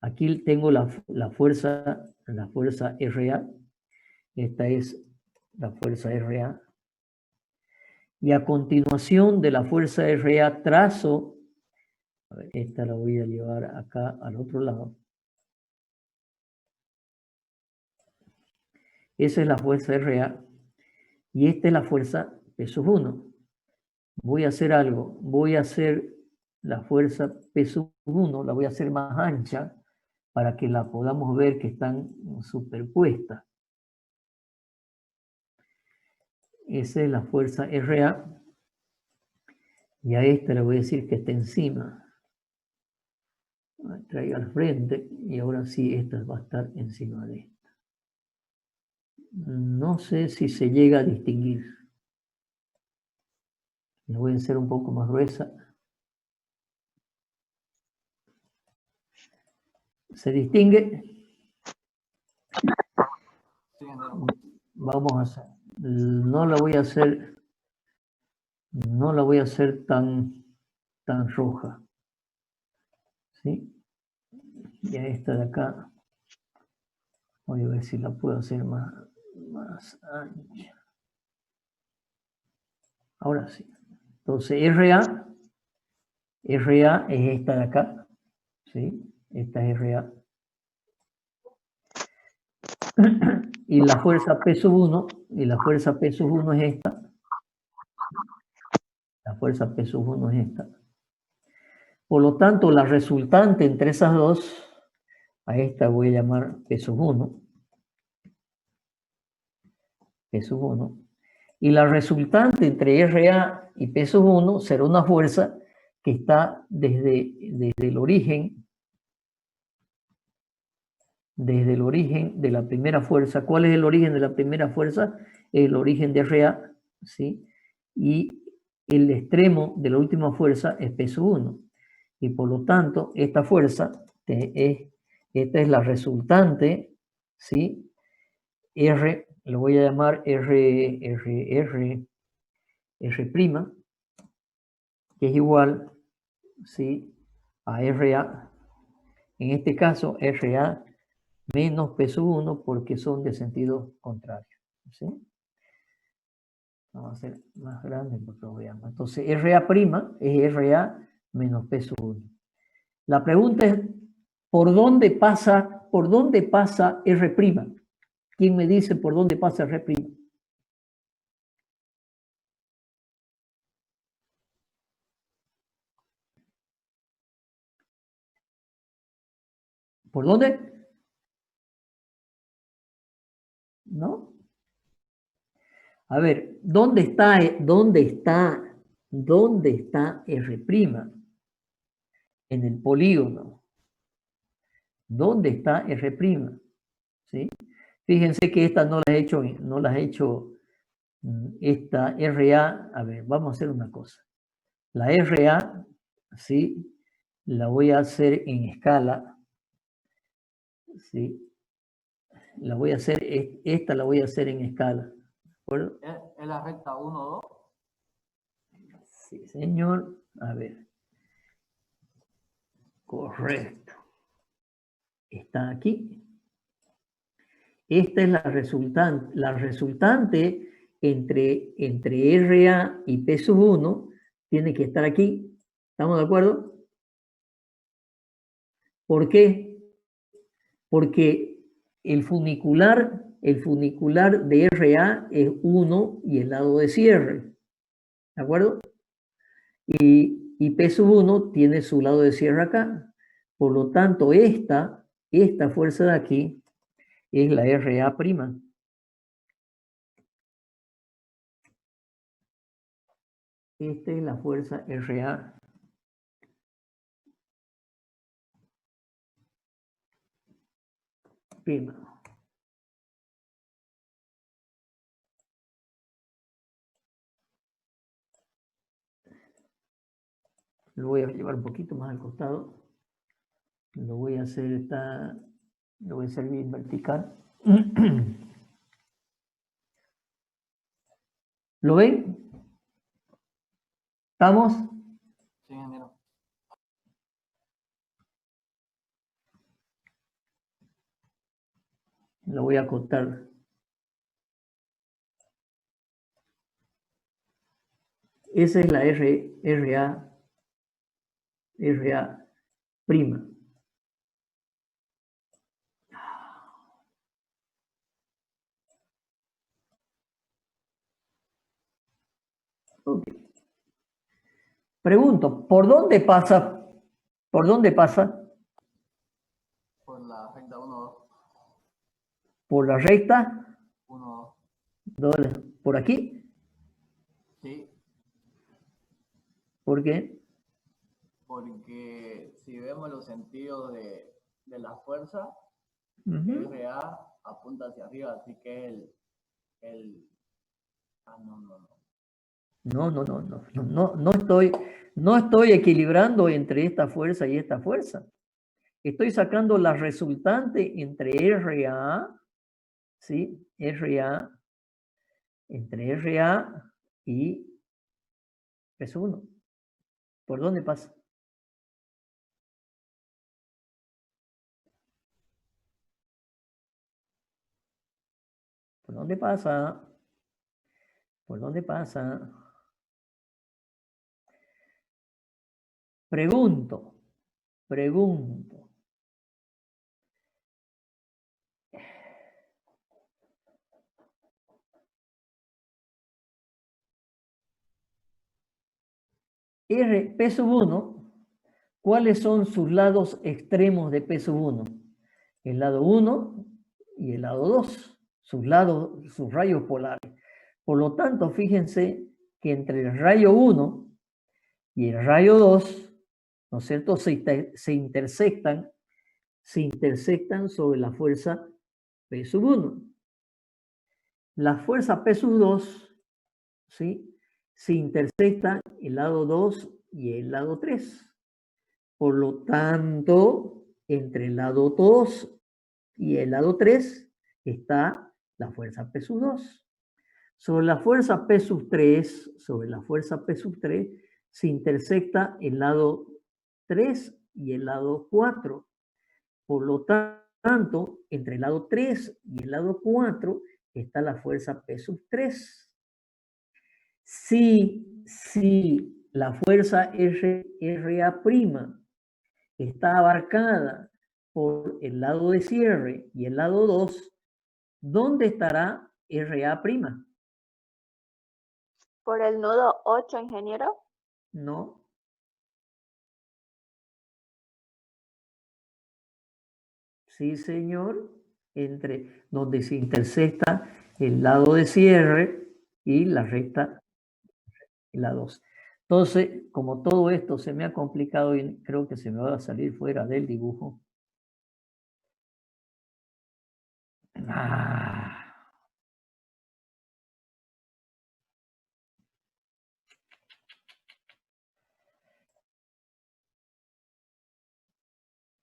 aquí tengo la fuerza RA, esta es la fuerza RA, y a continuación de la fuerza RA trazo, a ver, esta la voy a llevar acá al otro lado. Esa es la fuerza RA y esta es la fuerza P1. Voy a hacer algo, voy a hacer la fuerza P1, la voy a hacer más ancha para que la podamos ver que están superpuestas. Esa es la fuerza RA y a esta le voy a decir que está encima. Traiga al frente y ahora sí esta va a estar encima de esta. No sé si se llega a distinguir. La voy a hacer un poco más gruesa. ¿Se distingue? Vamos a hacer. No la voy a hacer tan tan roja. ¿Sí? Y a esta de acá, voy a ver si la puedo hacer más ancha. Ahora sí. Entonces, RA es esta de acá. ¿Sí? Esta es RA. Y la fuerza P sub 1, y la fuerza P sub 1 es esta. La fuerza P sub 1 es esta. Por lo tanto, la resultante entre esas dos, a esta voy a llamar P sub 1. P sub 1. Y la resultante entre RA y P sub 1 será una fuerza que está desde el origen de la primera fuerza. ¿Cuál es el origen de la primera fuerza? El origen de RA, ¿sí? Y el extremo de la última fuerza es P sub 1. Y por lo tanto, esta fuerza, esta es la resultante, ¿sí? R, lo voy a llamar R', que es igual, ¿sí? A RA. En este caso, RA menos P sub 1 porque son de sentido contrario, ¿sí? Vamos a hacer más grande porque lo veamos. Entonces, RA' es RA menos P sub 1. La pregunta es, ¿por dónde pasa R'? ¿Quién me dice por dónde pasa R'? ¿Por dónde? ¿No? A ver, ¿dónde está R'? En el polígono. ¿Dónde está R'? ¿Sí? Fíjense que esta no las he hecho esta RA. A ver, vamos a hacer una cosa. La RA, ¿sí? La voy a hacer en escala. ¿Sí? La voy a hacer, esta la voy a hacer en escala. ¿De acuerdo? ¿Es la recta 1, 2? Sí, señor. A ver. Correcto. Está aquí. Esta es la resultante. La resultante entre RA y P sub 1 tiene que estar aquí. ¿Estamos de acuerdo? ¿Por qué? Porque el funicular de RA es 1 y el lado de cierre. ¿De acuerdo? Y P sub 1 tiene su lado de cierre acá. Por lo tanto, esta fuerza de aquí es la RA'. Esta es la fuerza RA'. Lo voy a llevar un poquito más al costado. Lo voy a hacer bien vertical. ¿Lo ven? ¿Estamos? Sí, ingeniero. Lo voy a acotar. Esa es la RA'. Okay. Pregunto, ¿por dónde pasa? ¿Por dónde pasa? Por la recta 1, 2. ¿Por la recta? 1, 2. ¿Por aquí? Sí. ¿Por qué? Porque si vemos los sentidos de la fuerza, RA apunta hacia arriba, así que No estoy equilibrando entre esta fuerza y esta fuerza. Estoy sacando la resultante entre RA, ¿sí? Entre RA y P1. ¿Por dónde pasa? ¿Por dónde pasa? ¿Por dónde pasa? Pregunto. R, P sub 1, ¿cuáles son sus lados extremos de P sub 1? El lado 1 y el lado 2, sus rayos polares. Por lo tanto, fíjense que entre el rayo 1 y el rayo 2, ¿no es cierto?, se intersectan sobre la fuerza P sub 1. La fuerza P sub 2, ¿sí?, se intersectan el lado 2 y el lado 3. Por lo tanto, entre el lado 2 y el lado 3 está la fuerza P sub 2. Sobre la fuerza P sub 3, se intersecta el lado 3 y el lado 4. Por lo tanto, entre el lado 3 y el lado 4 está la fuerza P sub 3. Si la fuerza RA' está abarcada por el lado de cierre y el lado 2, ¿dónde estará RA'? Por el nudo 8, ingeniero. No. Sí, señor. Entre donde se intersecta el lado de cierre y la recta, la 2. Entonces, como todo esto se me ha complicado y creo que se me va a salir fuera del dibujo.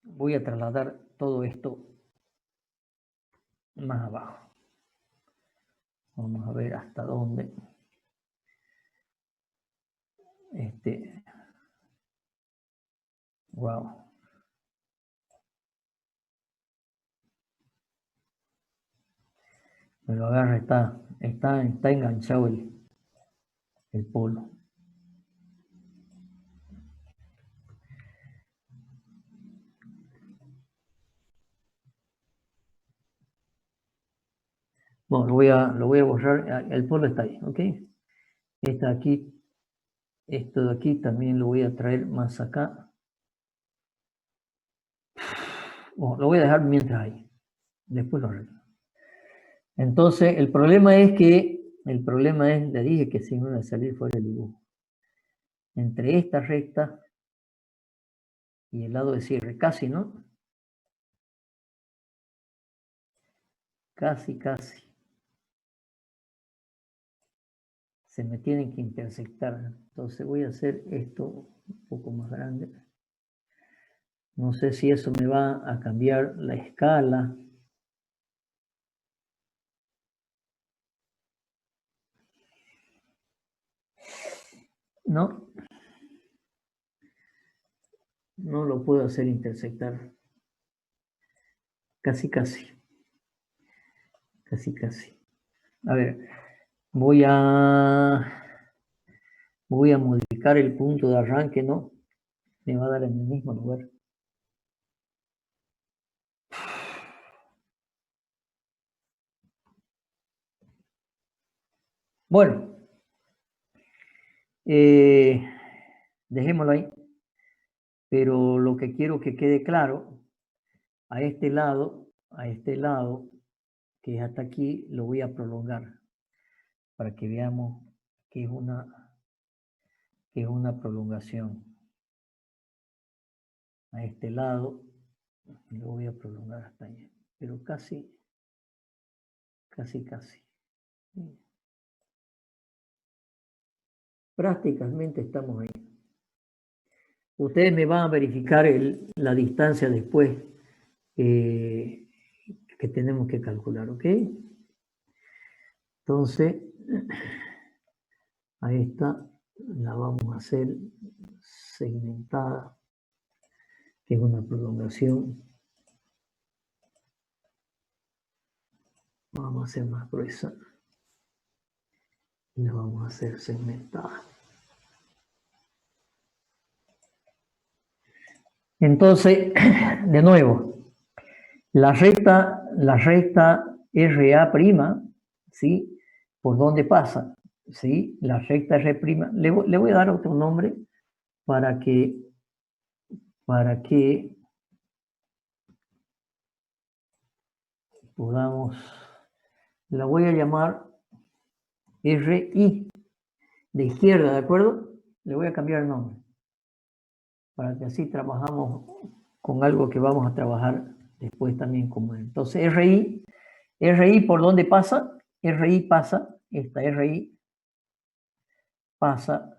Voy a trasladar todo esto más abajo. Vamos a ver hasta dónde. Wow. Me lo agarra, está enganchado el polo. Bueno, lo voy a borrar. El polo está ahí, ¿ok? Esto de aquí también lo voy a traer más acá. Bueno, lo voy a dejar mientras ahí. Después lo arreglo. Entonces, le dije que si me iba a salir fuera el dibujo. Entre esta recta y el lado de cierre, casi, ¿no? Casi. Se me tienen que intersectar. Entonces voy a hacer esto un poco más grande. No sé si eso me va a cambiar la escala. No. No lo puedo hacer intersectar. Casi. A ver, voy a modificar el punto de arranque, ¿no? Me va a dar en el mismo lugar. Bueno, dejémoslo ahí. Pero lo que quiero que quede claro, a este lado, que es hasta aquí, lo voy a prolongar para que veamos que es una prolongación. A este lado lo voy a prolongar hasta allá, pero casi. Prácticamente estamos ahí. Ustedes me van a verificar la distancia después que tenemos que calcular, ¿ok? Entonces, a esta la vamos a hacer segmentada, que es una prolongación. Vamos a hacer más gruesa. Y la vamos a hacer segmentada. Entonces, de nuevo, la recta RA', ¿sí? ¿Por dónde pasa? ¿Sí? La recta R'. Le voy a dar otro nombre para que podamos, la voy a llamar RI de izquierda, ¿de acuerdo? Le voy a cambiar el nombre para que así trabajamos con algo que vamos a trabajar después también como entonces RI ¿por dónde pasa? RI pasa, esta RI pasa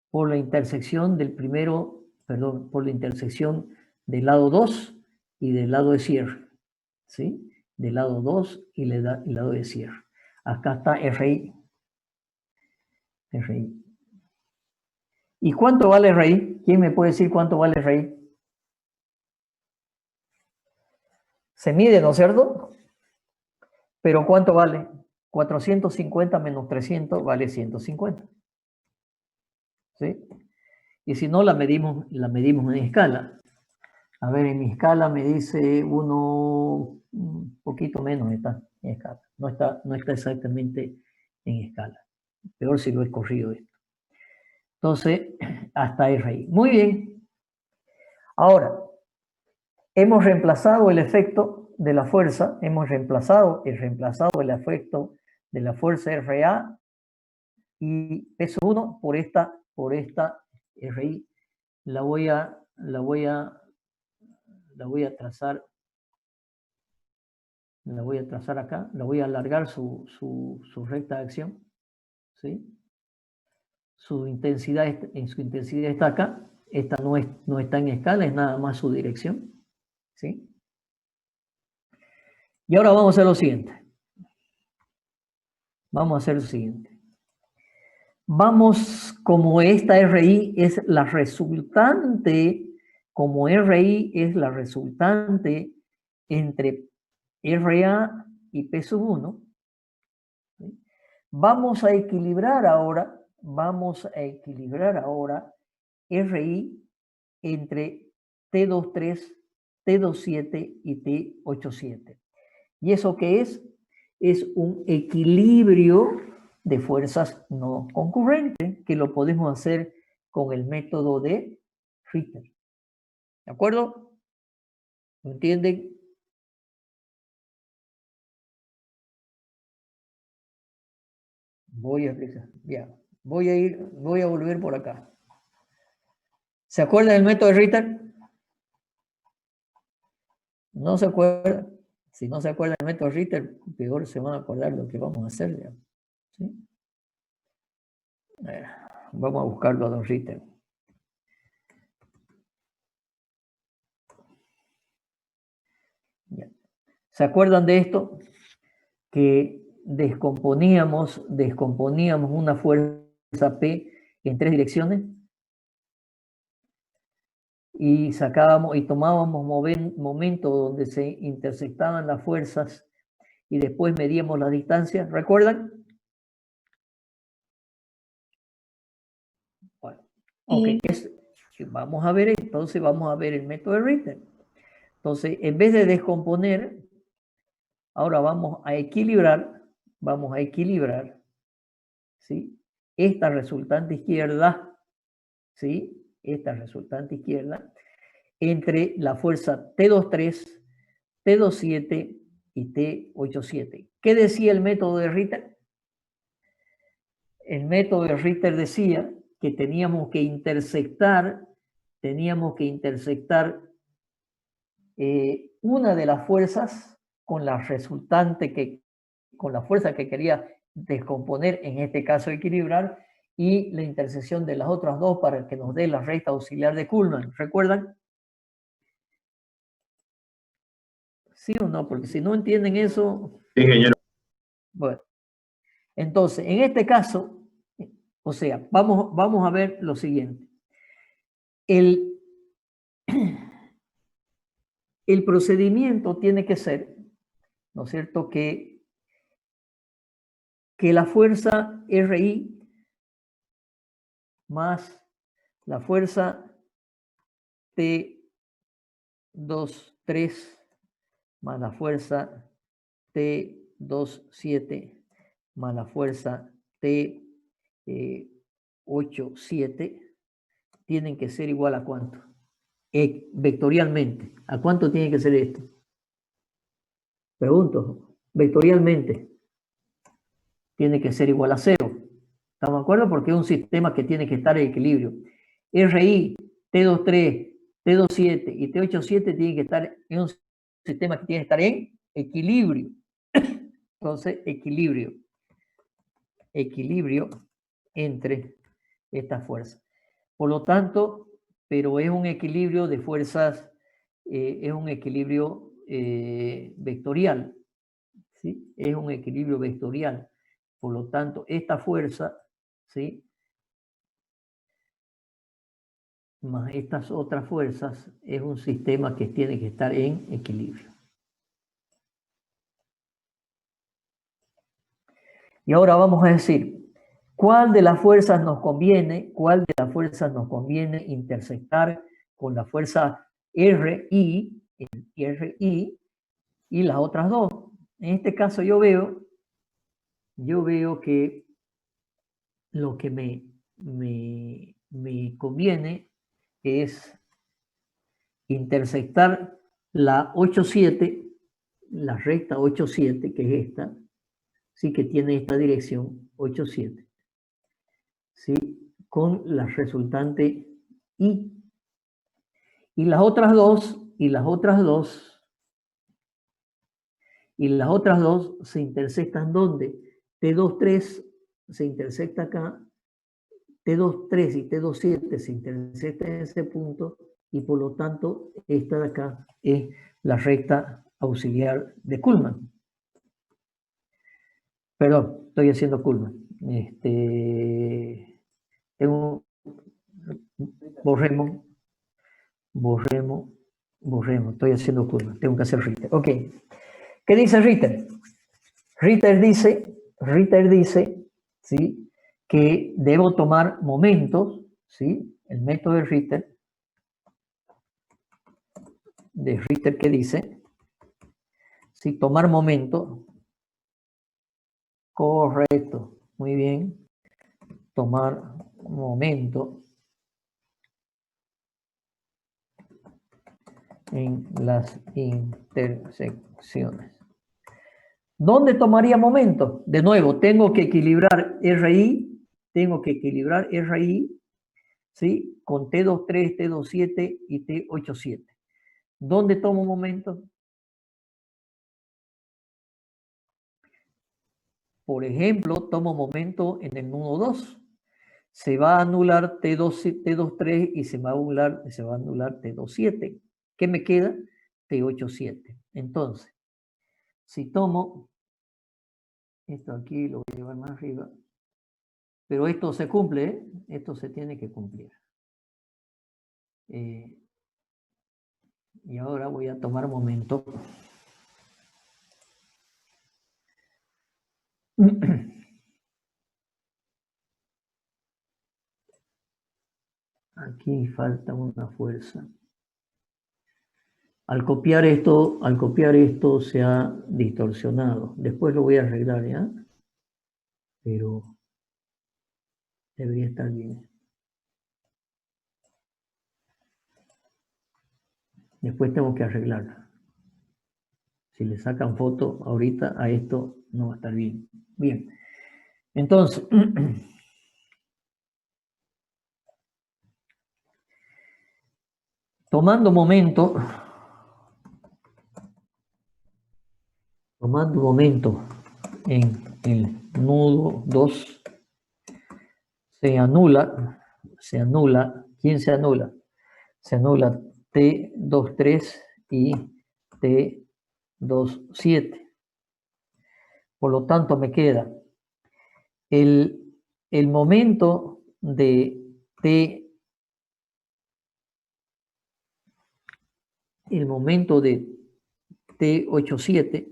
por la intersección del primero, perdón, por la intersección del lado 2 y del lado de cierre, ¿sí? Del lado 2 y el lado de cierre. Acá está RI. RI. ¿Y cuánto vale RI? ¿Quién me puede decir cuánto vale RI? Se mide, ¿no es cierto? Pero ¿cuánto vale? 450 menos 300 vale 150. ¿Sí? Y si no, la medimos en escala. A ver, en mi escala me dice un poquito menos está en escala. No está exactamente en escala. Peor si lo he corrido esto. Entonces, hasta RI. Muy bien. Ahora, hemos reemplazado el efecto de la fuerza, hemos reemplazado el efecto de la fuerza RA y peso 1 por esta RI. La voy a trazar. La voy a trazar acá, la voy a alargar su recta de acción, ¿sí? Su intensidad está acá, esta no está en escala, es nada más su dirección, ¿sí? Y ahora vamos a hacer lo siguiente. Vamos, como esta RI es la resultante, entre RA y P1, ¿sí? Vamos a equilibrar ahora RI entre T23, T27 y T87. ¿Y eso qué es? Es un equilibrio de fuerzas no concurrentes, que lo podemos hacer con el método de Ritter. ¿De acuerdo? ¿Lo entienden? Voy a explicar. Ya. Voy a volver por acá. ¿Se acuerdan del método de Ritter? ¿No se acuerdan? Si no se acuerdan del método de Ritter, peor se van a acordar lo que vamos a hacer. Ya. ¿Sí? Vamos a buscarlo a don Ritter. Ya. ¿Se acuerdan de esto? Que descomponíamos una fuerza P en 3 direcciones y tomábamos momentos donde se intersectaban las fuerzas y después medíamos las distancias. ¿Recuerdan? Bueno, ok. Vamos a ver el método de Ritter. Entonces, en vez de descomponer, ahora vamos a equilibrar, ¿sí? Esta resultante izquierda, ¿sí? Entre la fuerza T23, T27 y T87. ¿Qué decía el método de Ritter? El método de Ritter decía que teníamos que intersectar una de las fuerzas con la fuerza que quería descomponer, en este caso equilibrar, y la intersección de las otras dos para que nos dé la recta auxiliar de Kuhlmann. ¿Recuerdan? ¿Sí o no? Porque si no entienden eso... Ingeniero. Bueno, entonces, en este caso, O sea, vamos a ver lo siguiente. El procedimiento tiene que ser, ¿no es cierto?, que la fuerza RI más la fuerza T23 más la fuerza T27 más la fuerza T87 tienen que ser igual a ¿cuánto? Vectorialmente. ¿A cuánto tiene que ser esto? Pregunto, vectorialmente tiene que ser igual a 0. ¿Estamos de acuerdo? Porque es un sistema que tiene que estar en equilibrio. RI, T23, T27 y T87 tienen que estar en un sistema que tiene que estar en equilibrio. Entonces, equilibrio entre estas fuerzas. Por lo tanto, pero es un equilibrio de fuerzas, es un equilibrio vectorial, ¿sí? Es un equilibrio vectorial. Por lo tanto, esta fuerza, ¿sí?, más estas otras fuerzas, es un sistema que tiene que estar en equilibrio. Y ahora vamos a decir, ¿cuál de las fuerzas nos conviene intersectar con la fuerza RI y las otras dos? En este caso yo veo que lo que me conviene es intersectar la 8,7, la recta 8,7, que es esta, sí, que tiene esta dirección 8,7, ¿sí?, con la resultante I. Y las otras dos se intersectan ¿dónde? T23 se intersecta acá, T23 y T27 se intersectan en ese punto, y por lo tanto esta de acá es la recta auxiliar de Kuhlmann. Perdón, estoy haciendo Kuhlmann. Borremos, estoy haciendo Kuhlmann, tengo que hacer Ritter. Ok, ¿qué dice Ritter? Ritter dice, ¿sí?, que debo tomar momentos, ¿sí? El método de Ritter ¿qué dice? Sí, tomar momento. Correcto, muy bien. Tomar momento en las intersecciones. ¿Dónde tomaría momento? De nuevo, tengo que equilibrar RI, ¿sí?, con T23, T27 y T87. ¿Dónde tomo momento? Por ejemplo, tomo momento en el nudo 2. Se va a anular T23 y se va a anular T27. ¿Qué me queda? T87. Entonces, si tomo esto aquí, lo voy a llevar más arriba, pero esto se cumple, ¿eh? Esto se tiene que cumplir. Y ahora voy a tomar momento. Aquí falta una fuerza. Al copiar esto se ha distorsionado. Después lo voy a arreglar, ¿ya? Pero debería estar bien. Después tengo que arreglarla. Si le sacan foto ahorita a esto, no va a estar bien. Bien. Entonces, tomando momento en el nudo 2, se anula, ¿quién se anula? Se anula T23 y T27. Por lo tanto, me queda el el momento de T, el momento de T87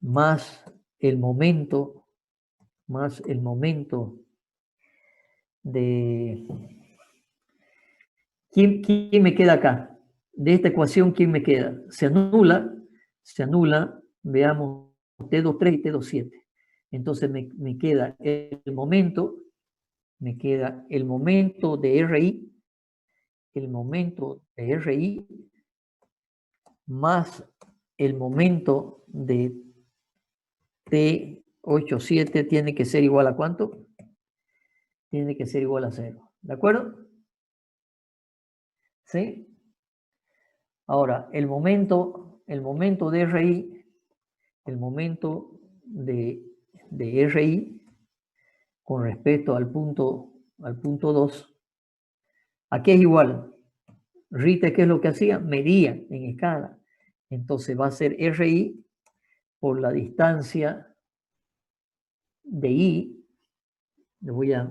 más el momento de... ¿Quién me queda acá? De esta ecuación, ¿quién me queda? Se anula, veamos, T23 y T27. Entonces me queda el momento de RI, más el momento de T87 tiene que ser igual a ¿cuánto? Tiene que ser igual a 0. ¿De acuerdo? ¿Sí? Ahora, el momento de RI, el momento de RI con respecto al punto 2, aquí es igual. Rite, ¿qué es lo que hacía? Medía en escala. Entonces va a ser RI por la distancia de I, voy a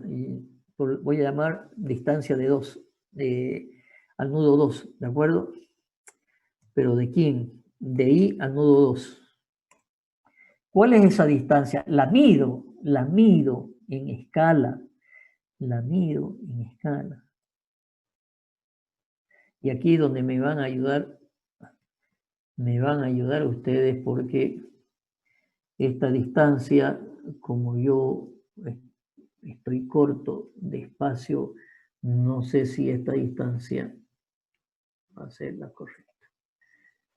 llamar distancia de 2, al nudo 2, ¿de acuerdo? ¿Pero de quién? De I al nudo 2. ¿Cuál es esa distancia? La mido en escala. Y aquí es donde me van a ayudar ustedes, porque esta distancia, como yo estoy corto de espacio, no sé si esta distancia va a ser la correcta.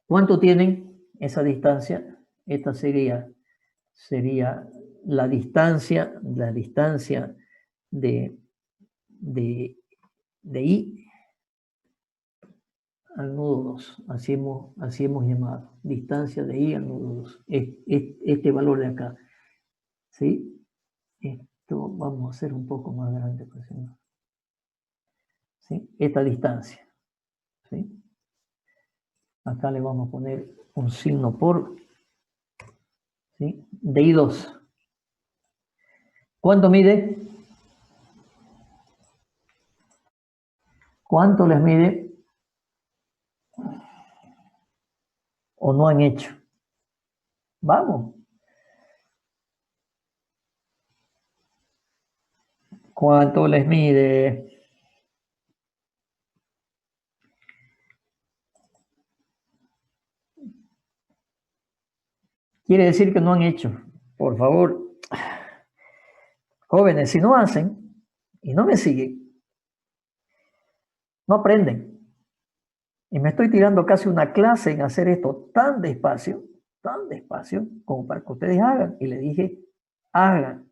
¿Cuánto tienen esa distancia? Esta sería la distancia de I al nudo 2. Así hemos llamado. Distancia de I al nudo 2. Este valor de acá. ¿Sí? Esto vamos a hacer un poco más grande. Pues, ¿no? ¿Sí? Esta distancia. ¿Sí? Acá le vamos a poner un signo por. ¿Sí? De I2. ¿Cuánto mide? ¿Cuánto les mide? ¿O no han hecho? Vamos. ¿Cuánto les mide? Quiere decir que no han hecho. Por favor, jóvenes, si no hacen y no me siguen, no aprenden. Y me estoy tirando casi una clase en hacer esto tan despacio, como para que ustedes hagan. Y le dije, hagan.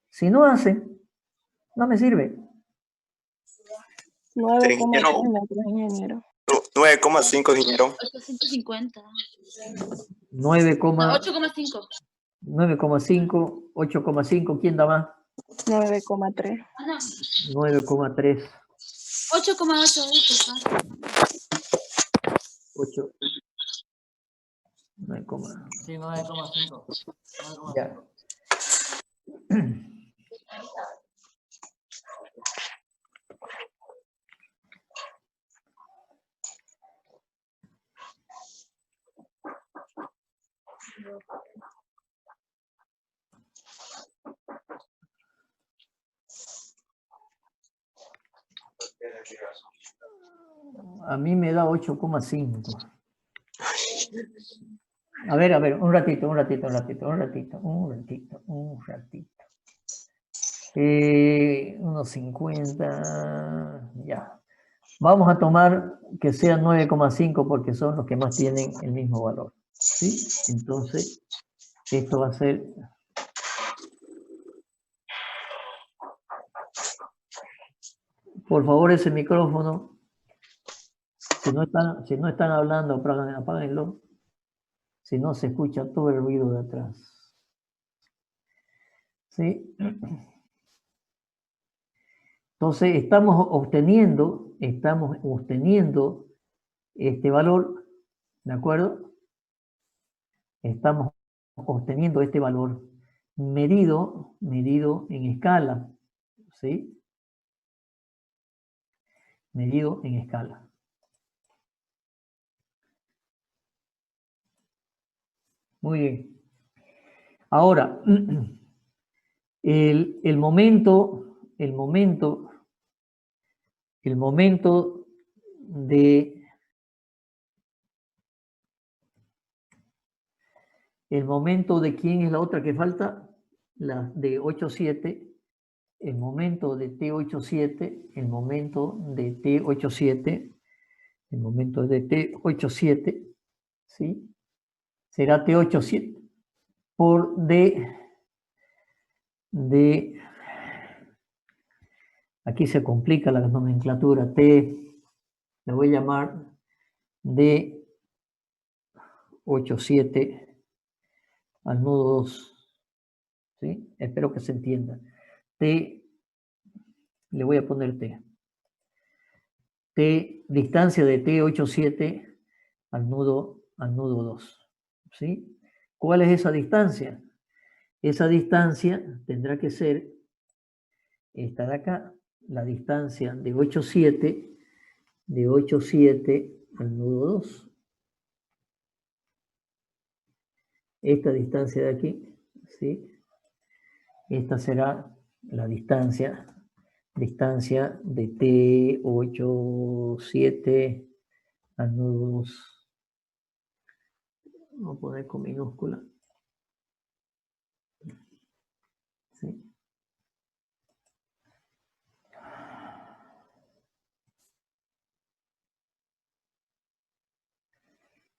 Si no hacen, no me sirve. 9,3 metros, ingeniero. 9,5, ingeniero. 850. 8,5. 8,5. ¿Quién da más? 9,3. 9,3. 8,8. 8. 9, Sí, 9,5. ya. A mí me da 8,5. A ver, un ratito. Unos 50, ya. Vamos a tomar que sean 9,5 porque son los que más tienen el mismo valor. ¿Sí? Entonces, esto va a ser... Por favor, ese micrófono, si no están hablando, apáguenlo. Si no, se escucha todo el ruido de atrás. ¿Sí? Entonces, estamos obteniendo este valor, ¿de acuerdo? Estamos obteniendo este valor medido en escala, ¿sí? Medido en escala. Muy bien. Ahora, el momento de quién es la otra que falta, la de 8,7, el momento de T87, el momento de T87, ¿sí? Será T87 por aquí se complica la nomenclatura, le voy a llamar D87 al nodo 2, ¿sí? Espero que se entienda. T, le voy a poner T, distancia de T87 al nodo 2, ¿sí? ¿Cuál es esa distancia? Esa distancia tendrá que ser esta de acá, la distancia de 8,7 al nodo 2. Esta distancia de aquí, ¿sí? Esta será la distancia de T87 al nodo 2. Vamos a poner con minúscula. ¿Sí?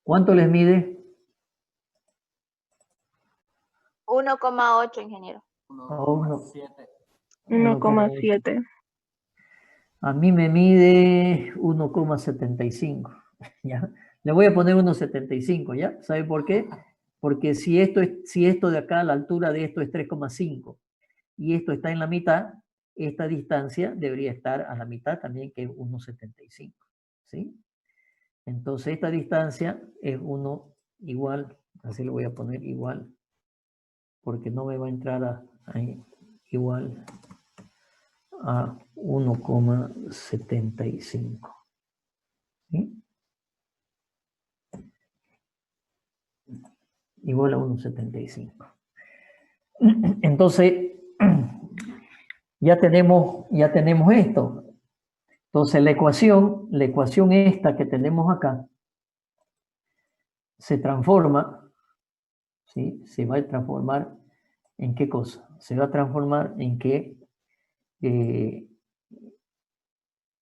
¿Cuánto les mide? 1,8, ingeniero. 1,7. 1,7. A mí me mide 1,75. ¿Ya? Le voy a poner 1,75, ¿ya? ¿Sabe por qué? Porque si esto de acá, la altura de esto es 3,5 y esto está en la mitad, esta distancia debería estar a la mitad también, que es 1,75. ¿Sí? Entonces esta distancia es 1 igual, así lo voy a poner igual, porque no me va a entrar ahí, igual a 1,75. ¿Sí? Igual a 1,75. Entonces, ya tenemos esto. Entonces, la ecuación esta que tenemos acá se transforma, ¿sí? Se va a transformar en qué cosa? Se va a transformar en que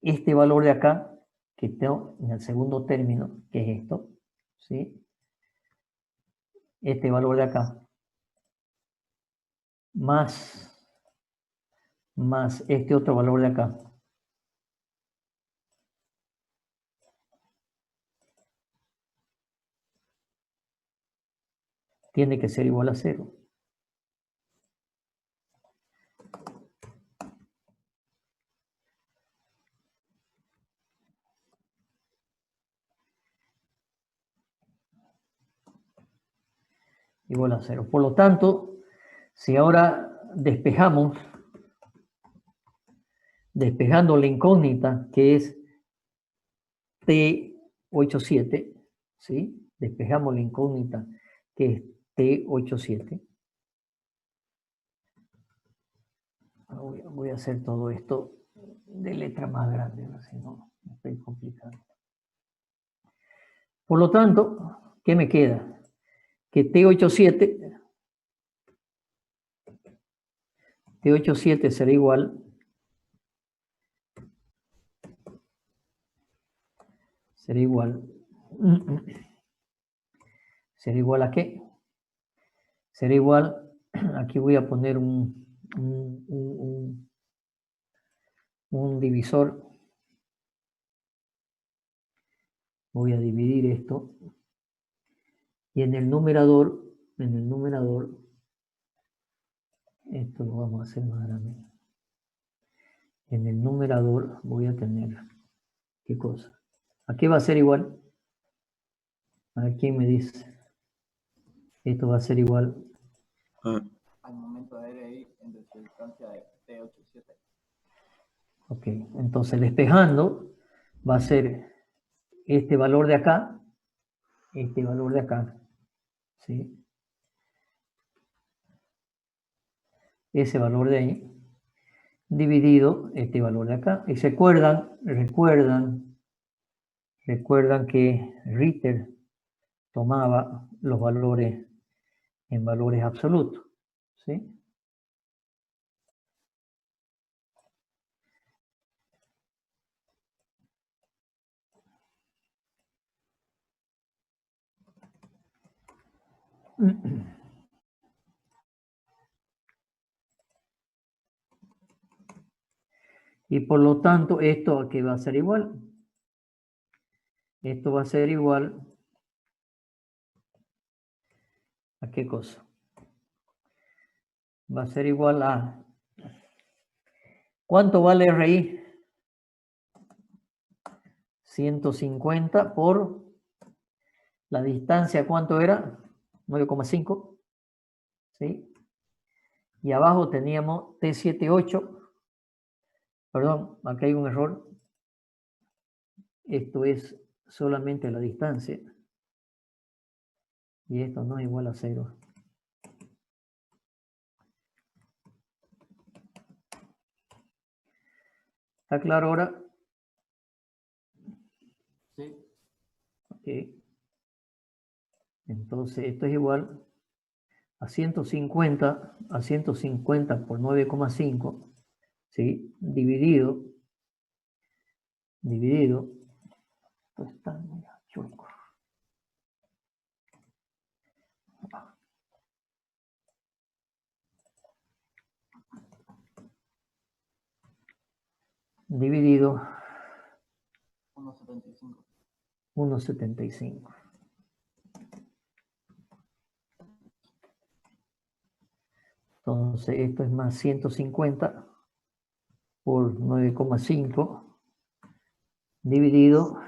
este valor de acá, que tengo en el segundo término, que es esto, ¿sí? Este valor de acá, más este otro valor de acá, tiene que ser igual a 0. Igual a 0. Por lo tanto, si ahora despejando la incógnita, que es T87, ¿sí? Despejamos la incógnita, que es T87. Voy a hacer todo esto de letra más grande, si no me estoy complicando. Por lo tanto, ¿qué me queda? Que T87 será igual a qué? Será igual, aquí voy a poner un divisor. Voy a dividir esto. Y en el numerador, esto lo vamos a hacer más grande. En el numerador voy a tener, ¿qué cosa? ¿A qué va a ser igual? ¿A quién me dice? Esto va a ser igual desplazamiento de aire ahí entre su distancia de T87. Ok, entonces despejando va a ser este valor de acá, este valor de acá, ¿sí? Ese valor de ahí, dividido este valor de acá. Y recuerdan que Ritter tomaba los valores en valores absolutos, ¿sí? Y por lo tanto, esto aquí va a ser igual. Esto va a ser igual ¿a qué cosa? Va a ser igual a... ¿Cuánto vale RI? 150 por la distancia, ¿cuánto era? 9,5. ¿Sí? Y abajo teníamos T78. Perdón, acá hay un error. Esto es solamente la distancia. Y esto no es igual a 0. ¿Está claro ahora? Sí. Ok. Entonces, esto es igual a 150 por 9,5, ¿sí? Dividido, esto está muy chueco. Dividido 1,75. 1,75. Entonces, esto es más 150 por 9,5 dividido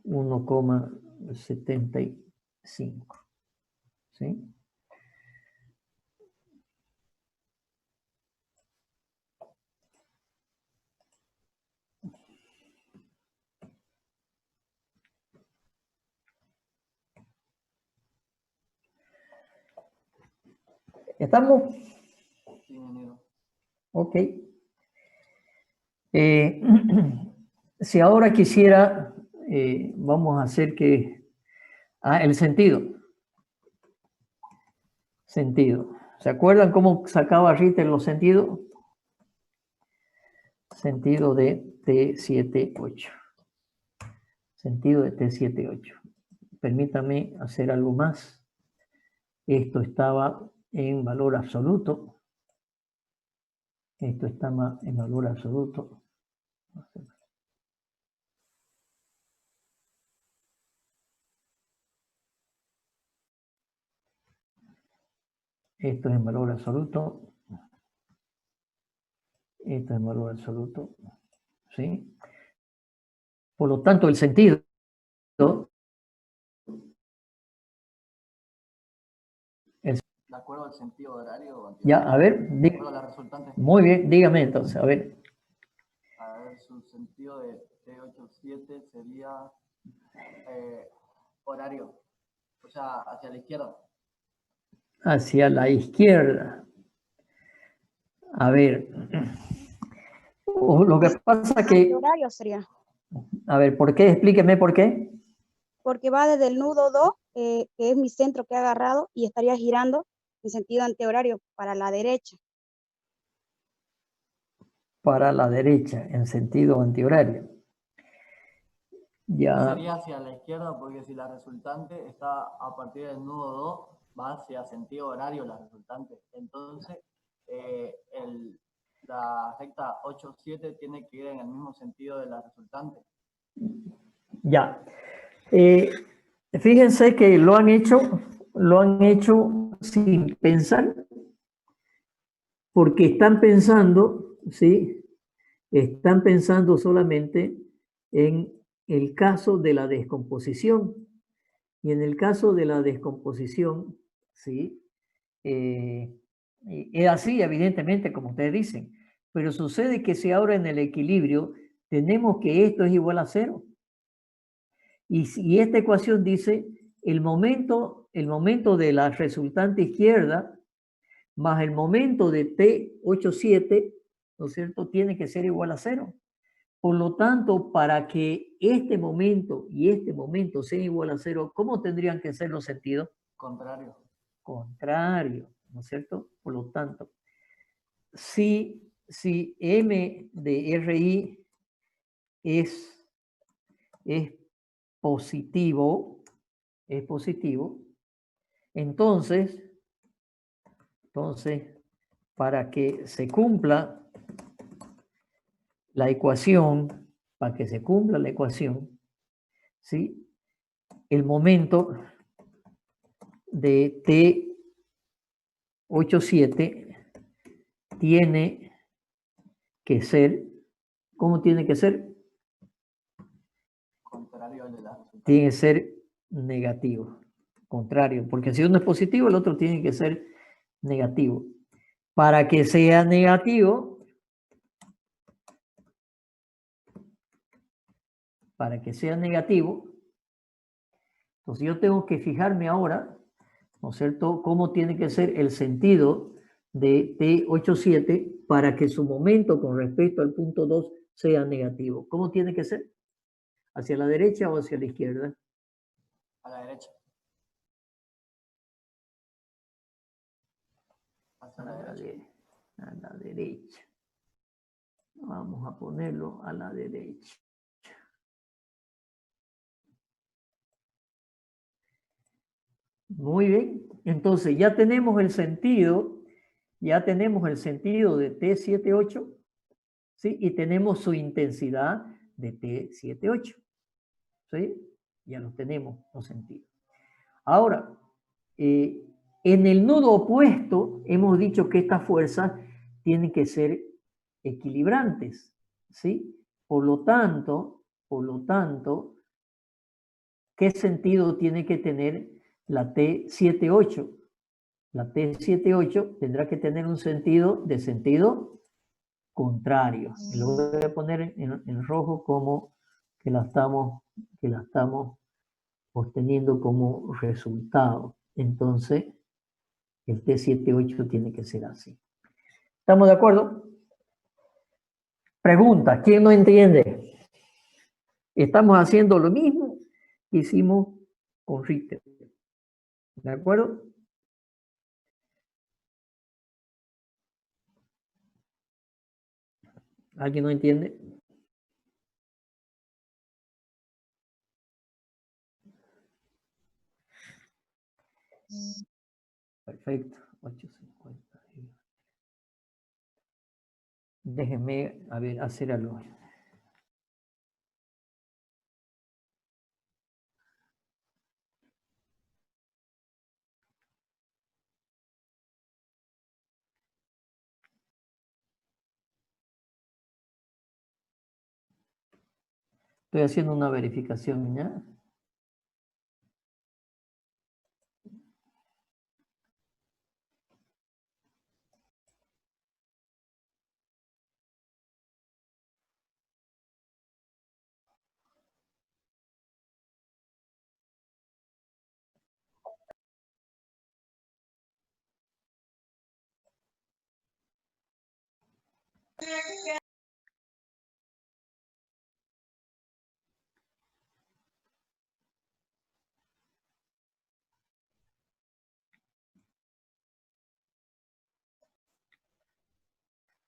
1,75. ¿Sí? ¿Estamos? Sí, ingeniero. Ok. Si ahora quisiera, vamos a hacer que... el sentido. Sentido. ¿Se acuerdan cómo sacaba Ritter los sentidos? Sentido de T78. Sentido de T78. Permítame hacer algo más. Esto estaba en valor absoluto. Esto estaba en valor absoluto. Esto es en valor absoluto. Esto es en valor absoluto. ¿Sí? Por lo tanto, el sentido De acuerdo al sentido horario. ya, a ver, De acuerdo a la resultante. muy bien, dígame entonces, a ver. A ver, su sentido de T87 sería horario. O sea, hacia la izquierda. Hacia la izquierda. A ver. Lo que pasa que... Horario sería. A ver, ¿por qué? Explíqueme por qué. Porque va desde el nudo 2, que es mi centro que he agarrado, y estaría girando en sentido antihorario para la derecha. Para la derecha, en sentido antihorario. Ya. Sería hacia la izquierda porque si la resultante está a partir del nudo 2, va hacia sentido horario la resultante. Entonces, la recta 8,7 tiene que ir en el mismo sentido de la resultante. Ya. Fíjense que lo han hecho sin pensar, porque están pensando, ¿sí? Están pensando solamente en el caso de la descomposición. Y en el caso de la descomposición, ¿sí? Es así, evidentemente, como ustedes dicen. Pero sucede que si ahora en el equilibrio tenemos que esto es igual a 0. Y esta ecuación dice el momento de la resultante izquierda más el momento de T87, ¿no es cierto?, tiene que ser igual a 0. Por lo tanto, para que este momento y este momento sean igual a 0, ¿cómo tendrían que ser los sentidos? Contrario. Contrario, ¿no es cierto? Por lo tanto, si M de RI es positivo, entonces, para que se cumpla la ecuación, ¿sí?, el momento de T87 tiene que ser, ¿cómo tiene que ser? Contrario al de la resultante. Tiene que ser negativo, contrario, porque si uno es positivo, el otro tiene que ser negativo. Para que sea negativo, entonces yo tengo que fijarme ahora, ¿no es cierto?, cómo tiene que ser el sentido de T87 para que su momento con respecto al punto 2 sea negativo. ¿Cómo tiene que ser? ¿Hacia la derecha o hacia la izquierda? A la derecha. Hacia la derecha. A la derecha. Vamos a ponerlo a la derecha. Muy bien. Entonces ya tenemos el sentido de T78, ¿sí? Y tenemos su intensidad de T78, ¿sí? Ya lo tenemos, los sentidos. Ahora, en el nudo opuesto hemos dicho que estas fuerzas tienen que ser equilibrantes, ¿sí? Por lo tanto, ¿qué sentido tiene que tener la T78? La T78 tendrá que tener un sentido contrario. Y lo voy a poner en rojo como que la estamos obteniendo como resultado. Entonces, el T78 tiene que ser así. ¿Estamos de acuerdo? Pregunta, ¿quién no entiende? Estamos haciendo lo mismo que hicimos con Richter. ¿De acuerdo? ¿Alguien no entiende? Perfecto. 850. Déjenme, a ver, hacer algo. Estoy haciendo una verificación, ¿ya?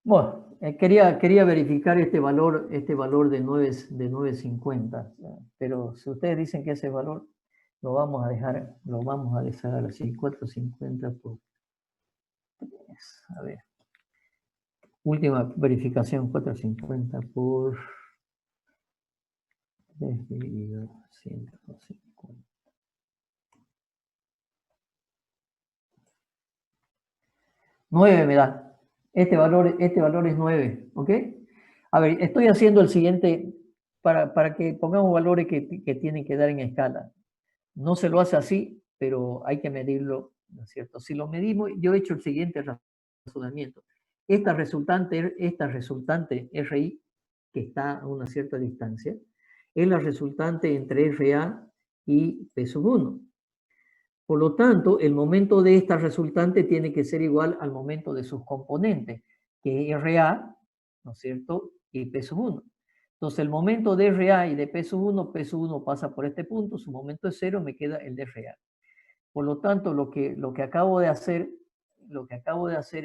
Bueno, quería verificar este valor de 9.50, pero si ustedes dicen que ese valor lo vamos a dejar así, 4.50 por 3. A ver, última verificación, 4.50 por 3 dividido 150. 9 me da. Este valor es 9, ¿ok? A ver, estoy haciendo el siguiente para que pongamos valores que tienen que dar en escala. No se lo hace así, pero hay que medirlo, ¿no es cierto? Si lo medimos, yo he hecho el siguiente razonamiento. Esta resultante RI, que está a una cierta distancia, es la resultante entre RA y P sub 1. Por lo tanto, el momento de esta resultante tiene que ser igual al momento de sus componentes, que es RA, ¿no es cierto?, y P sub 1. Entonces, el momento de RA y de P sub 1 pasa por este punto, su momento es 0, me queda el de RA. Por lo tanto, lo que acabo de hacer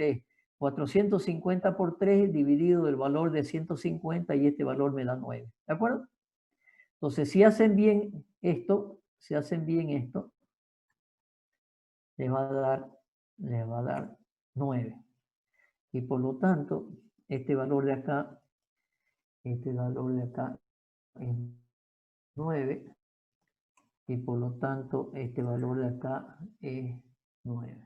es 450 por 3 dividido el valor de 150 y este valor me da 9. ¿De acuerdo? Entonces, si hacen bien esto, les va a dar 9. Y por lo tanto, este valor de acá es 9. Y por lo tanto, este valor de acá es 9.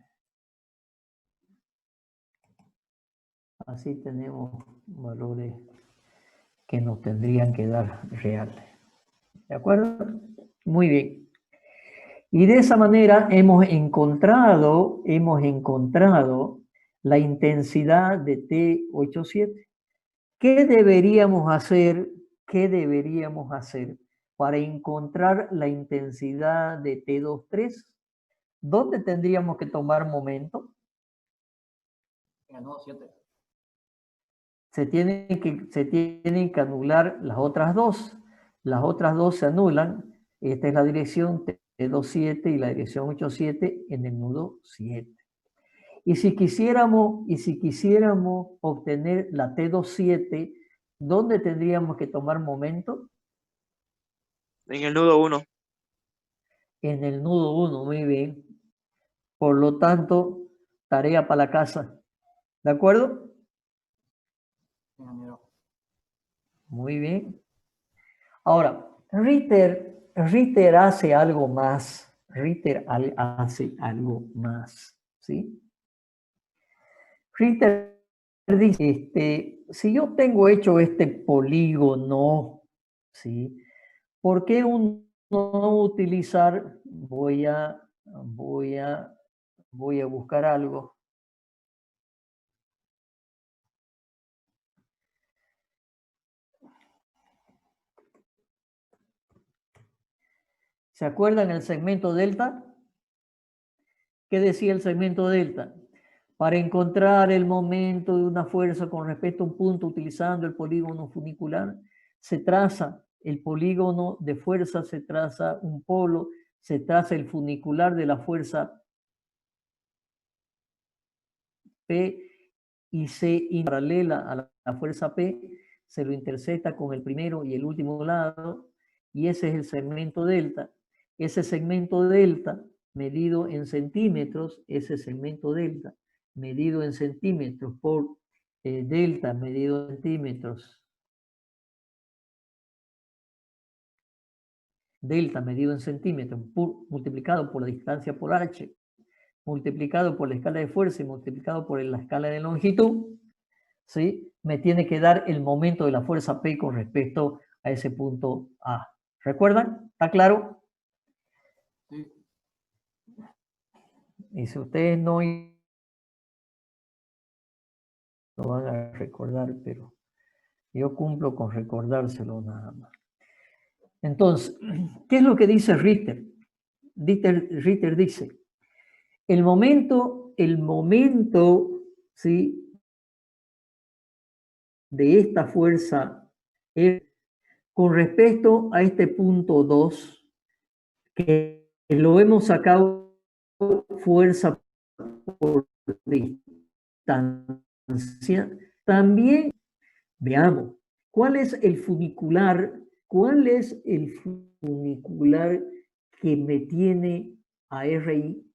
Así tenemos valores que nos tendrían que dar reales. ¿De acuerdo? Muy bien. Y de esa manera hemos encontrado la intensidad de T87. ¿Qué deberíamos hacer para encontrar la intensidad de T23? ¿Dónde tendríamos que tomar momento? En el nodo 7. Se tienen que anular las otras dos. Las otras dos se anulan. Esta es la dirección T27 y la dirección 87 en el nudo 7. Y si quisiéramos obtener la T27, ¿dónde tendríamos que tomar momento? En el nudo 1. En el nudo 1, muy bien. Por lo tanto, tarea para la casa. ¿De acuerdo? Muy bien. Ahora, Ritter hace algo más. ¿Sí? Ritter dice, si yo tengo hecho este polígono, ¿sí? ¿Por qué no utilizar? Voy a buscar algo. ¿Se acuerdan el segmento delta? ¿Qué decía el segmento delta? Para encontrar el momento de una fuerza con respecto a un punto utilizando el polígono funicular, se traza el polígono de fuerza, se traza un polo, se traza el funicular de la fuerza P y C paralela a la fuerza P, se lo intersecta con el primero y el último lado, y ese es el segmento delta. Ese segmento delta medido en centímetros, medido en centímetros por delta medido en centímetros, multiplicado por la distancia por h, multiplicado por la escala de fuerza y multiplicado por la escala de longitud, ¿sí? Me tiene que dar el momento de la fuerza P con respecto a ese punto A. ¿Recuerdan? ¿Está claro? Sí. Y si ustedes no lo van a recordar, pero yo cumplo con recordárselo nada más. Entonces, ¿qué es lo que dice Ritter? Ritter dice, el momento, ¿sí?, de esta fuerza es con respecto a este punto 2, que lo hemos sacado fuerza por distancia. También veamos, ¿cuál es el funicular que me tiene a RI